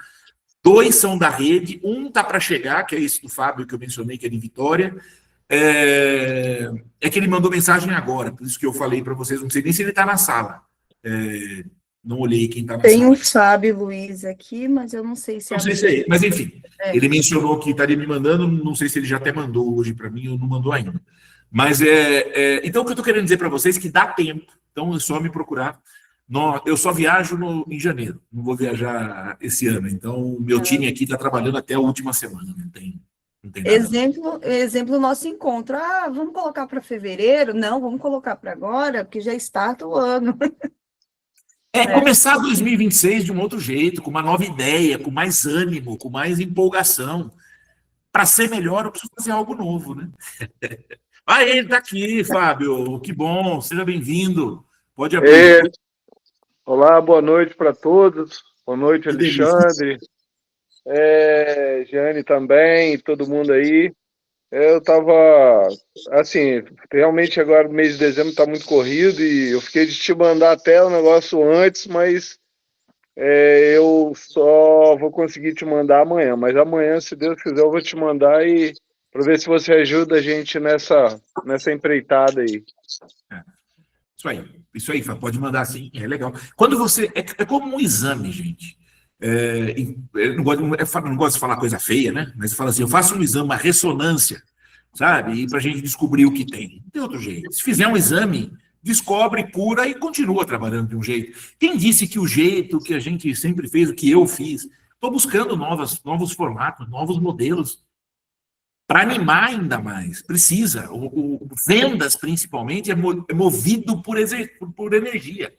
2 são da rede, um está para chegar, que é esse do Fábio que eu mencionei, que é de Vitória. É que ele mandou mensagem agora, por isso que eu falei para vocês, não sei nem se ele está na sala. Não olhei quem está na sala. Tem um Fábio Luiz aqui, mas eu não sei se... Não sei se é ele, mas enfim, ele mencionou que estaria me mandando, não sei se ele já até mandou hoje para mim ou não mandou ainda. Mas, então, o que eu estou querendo dizer para vocês é que dá tempo, então é só me procurar. Eu só viajo em janeiro, não vou viajar esse ano, então o meu time aqui está trabalhando até a última semana, não tem nada. Exemplo do nosso encontro. Vamos colocar para fevereiro? Não, vamos colocar para agora, porque já está o ano. Começar 2026 de um outro jeito, com uma nova ideia, com mais ânimo, com mais empolgação. Para ser melhor, eu preciso fazer algo novo, né? Ele está aqui, Fábio, que bom, seja bem-vindo. Pode abrir. Olá, boa noite para todos. Boa noite, Alexandre. Jane também, todo mundo aí. Eu estava, assim, realmente agora no mês de dezembro está muito corrido e eu fiquei de te mandar até o negócio antes, mas eu só vou conseguir te mandar amanhã. Mas amanhã, se Deus quiser, eu vou te mandar para ver se você ajuda a gente nessa empreitada aí. Isso aí, pode mandar sim, é legal. Quando você... É como um exame, gente. Eu não gosto de falar coisa feia, né? Mas eu falo assim, eu faço um exame, uma ressonância, sabe? E para a gente descobrir o que tem. Não tem outro jeito. Se fizer um exame, descobre, cura e continua trabalhando de um jeito. Quem disse que o jeito que a gente sempre fez, o que eu fiz, estou buscando novos formatos, novos modelos, para animar ainda mais. Precisa. Vendas, principalmente, é movido por energia.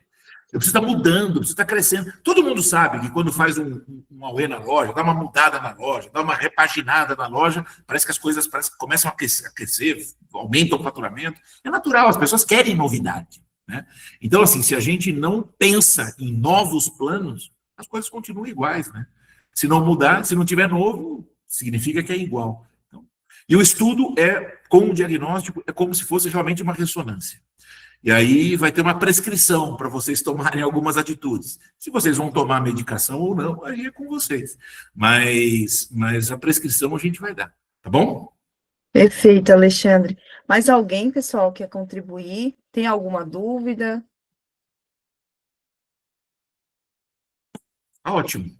Eu preciso estar mudando, preciso estar crescendo. Todo mundo sabe que quando faz um auê na loja, dá uma mudada na loja, dá uma repaginada na loja, parece que as coisas começam a crescer, aumenta o faturamento. É natural, as pessoas querem novidade, né? Então, assim, se a gente não pensa em novos planos, as coisas continuam iguais, né? Se não mudar, se não tiver novo, significa que é igual. Então, e o estudo com o diagnóstico, é como se fosse realmente uma ressonância. E aí vai ter uma prescrição para vocês tomarem algumas atitudes. Se vocês vão tomar medicação ou não, aí é com vocês. Mas a prescrição a gente vai dar, tá bom? Perfeito, Alexandre. Mais alguém, pessoal, quer contribuir? Tem alguma dúvida? Ótimo.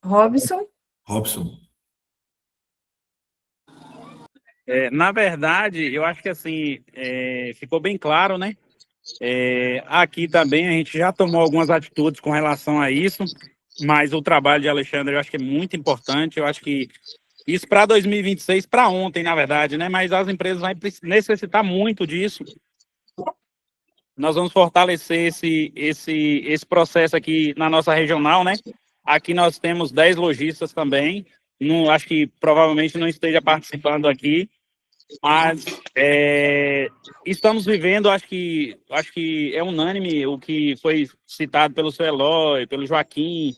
Robson? Robson. Na verdade, eu acho que assim, ficou bem claro, né? Aqui também a gente já tomou algumas atitudes com relação a isso, mas o trabalho de Alexandre eu acho que é muito importante. Eu acho que isso para 2026, para ontem, na verdade, né? Mas as empresas vão necessitar muito disso. Nós vamos fortalecer esse processo aqui na nossa regional, né? Aqui nós temos 10 lojistas também. Não, acho que provavelmente não esteja participando aqui, mas estamos vivendo, acho que é unânime o que foi citado pelo seu Eloy, pelo Joaquim.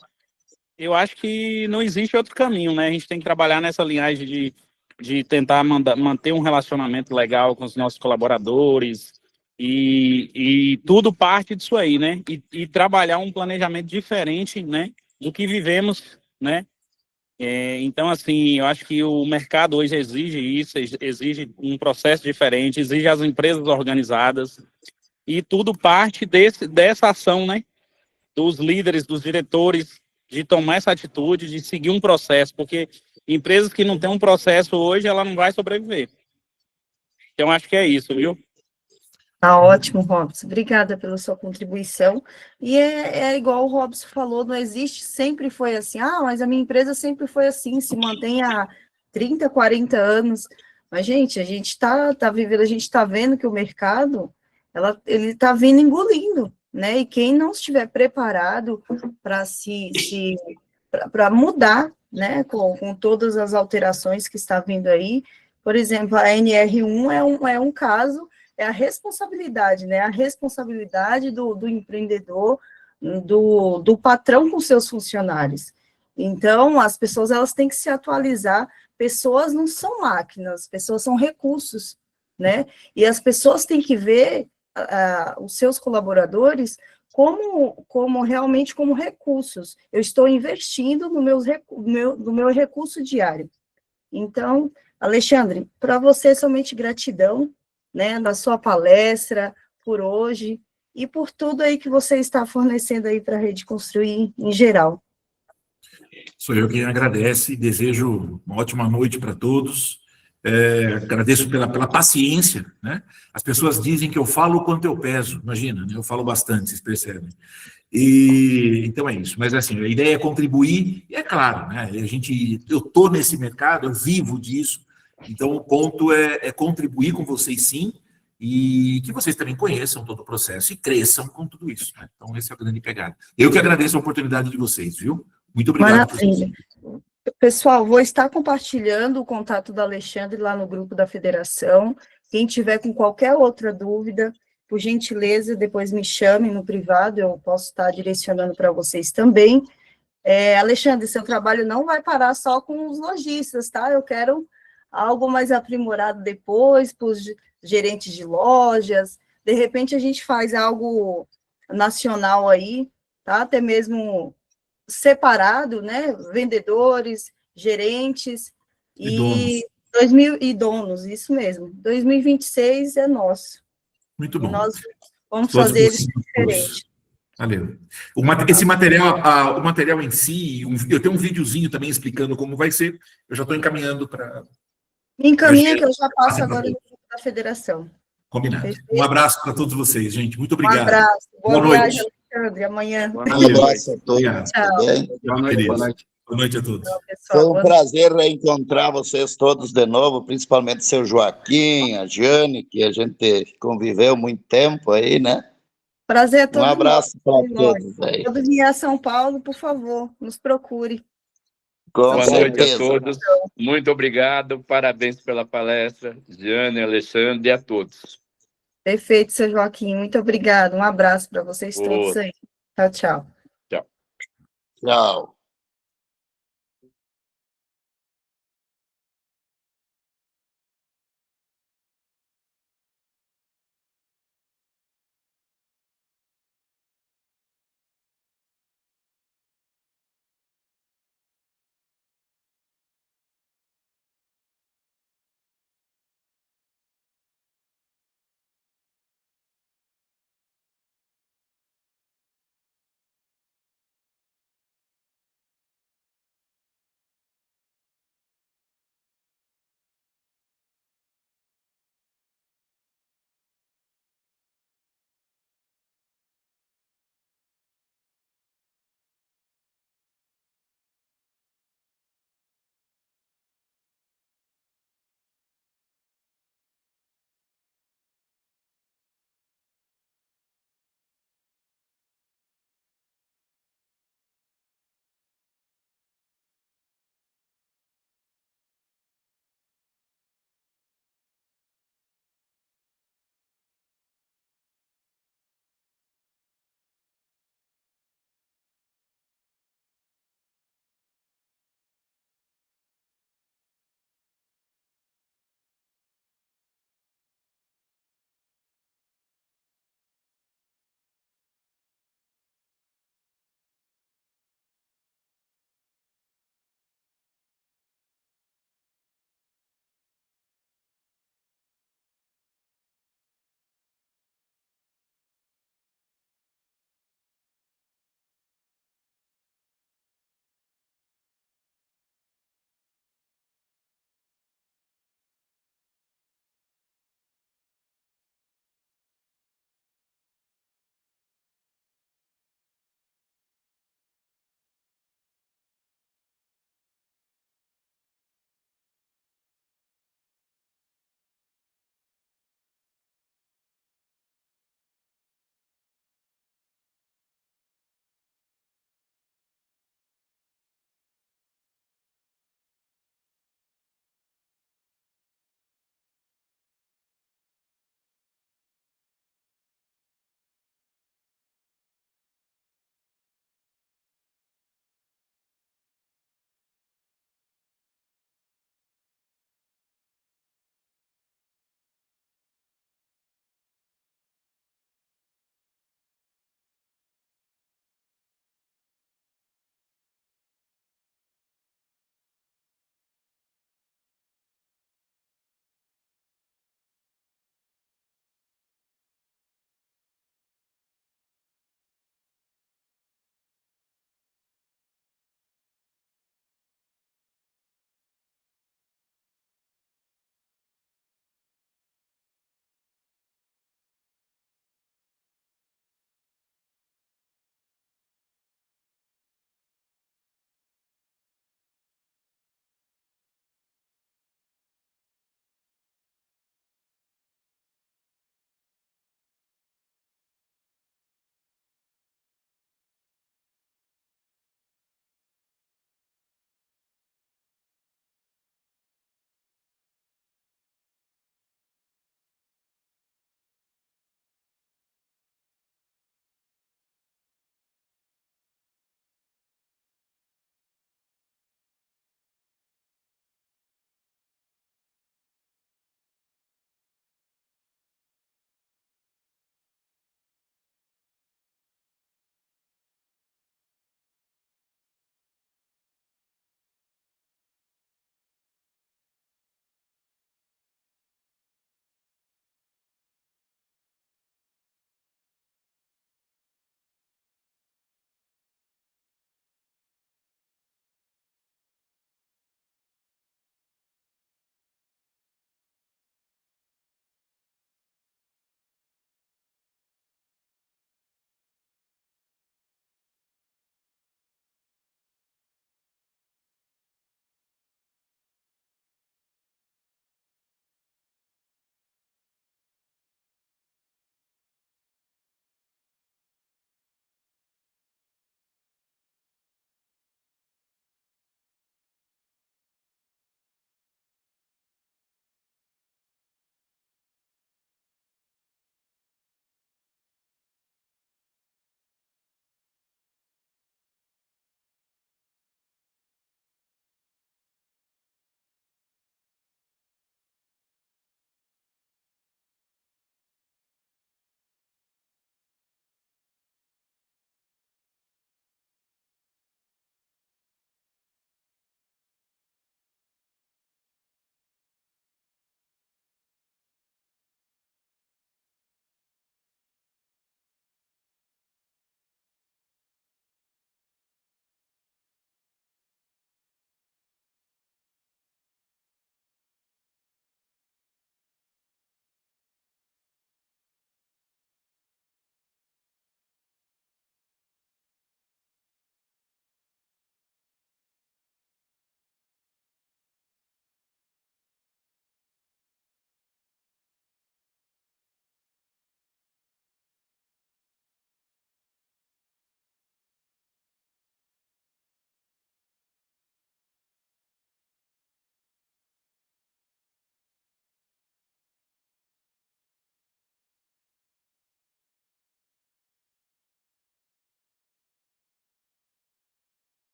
Eu acho que não existe outro caminho, né? A gente tem que trabalhar nessa linhagem de tentar manter um relacionamento legal com os nossos colaboradores e tudo parte disso aí, né? E trabalhar um planejamento diferente, né? Do que vivemos, né? Então, assim, eu acho que o mercado hoje exige isso, exige um processo diferente, exige as empresas organizadas, e tudo parte dessa ação, né? Dos líderes, dos diretores, de tomar essa atitude, de seguir um processo, porque empresas que não têm um processo hoje, ela não vai sobreviver. Então, acho que é isso, viu? Tá ótimo, Robson. Obrigada pela sua contribuição. E é igual o Robson falou, não existe, sempre foi assim. Ah, mas a minha empresa sempre foi assim, se mantém há 30, 40 anos. Mas, gente, a gente tá vivendo, a gente está vendo que o mercado, ele está vindo engolindo, né? E quem não estiver preparado para para mudar, né, com todas as alterações que está vindo aí, por exemplo, a NR1 é um caso, é a responsabilidade, né? A responsabilidade do empreendedor, do patrão com seus funcionários. Então, as pessoas, elas têm que se atualizar. Pessoas não são máquinas, pessoas são recursos, né? E as pessoas têm que ver os seus colaboradores como realmente como recursos. Eu estou investindo no meu recurso diário. Então, Alexandre, para você somente gratidão, né, da sua palestra, por hoje, e por tudo aí que você está fornecendo aí para a Rede Construir em geral. Sou eu quem agradece e desejo uma ótima noite para todos. Agradeço pela paciência, né? As pessoas dizem que eu falo o quanto eu peso, imagina, né? Eu falo bastante, vocês percebem. E então é isso, mas assim, a ideia é contribuir, e é claro, né? Eu estou nesse mercado, eu vivo disso, então o ponto é contribuir com vocês sim, e que vocês também conheçam todo o processo e cresçam com tudo isso, né? Então esse é a grande pegada. Eu que agradeço a oportunidade de vocês, viu? Muito obrigado. Maravilha. Pessoal, vou estar compartilhando o contato do Alexandre lá no grupo da federação. Quem tiver com qualquer outra dúvida, por gentileza, depois me chame no privado, eu posso estar direcionando para vocês também. Alexandre, seu trabalho não vai parar só com os lojistas, tá? Eu quero algo mais aprimorado depois, para os gerentes de lojas. De repente, a gente faz algo nacional aí, tá? Até mesmo separado, né? Vendedores, gerentes e donos, isso mesmo. 2026 é nosso. Muito bom. E nós vamos fazer isso diferente. Valeu. Esse material, o material em si, eu tenho um videozinho também explicando como vai ser. Eu já estou encaminhando para. Me encaminha que eu já passo agora no grupo da federação. Combinado. Perfeito? Um abraço para todos vocês, gente. Muito obrigado. Um abraço. Boa viagem, noite. Alexandre. Amanhã. Um abraço a todos. Obrigado. Tchau. Boa noite. Boa noite a todos. Tchau, pessoal. Foi um prazer reencontrar vocês todos de novo, principalmente o seu Joaquim, a Jane, que a gente conviveu muito tempo aí, né? Prazer é todo Um abraço para nosso. todos aí. Quando vier a São Paulo, por favor, nos procure. Com Boa noite a certeza. todos. Muito obrigado. Parabéns pela palestra, Jane, Alexandre e a todos. Perfeito, seu Joaquim. Muito obrigado. Um abraço para vocês todos aí. Tchau, tchau. Tchau.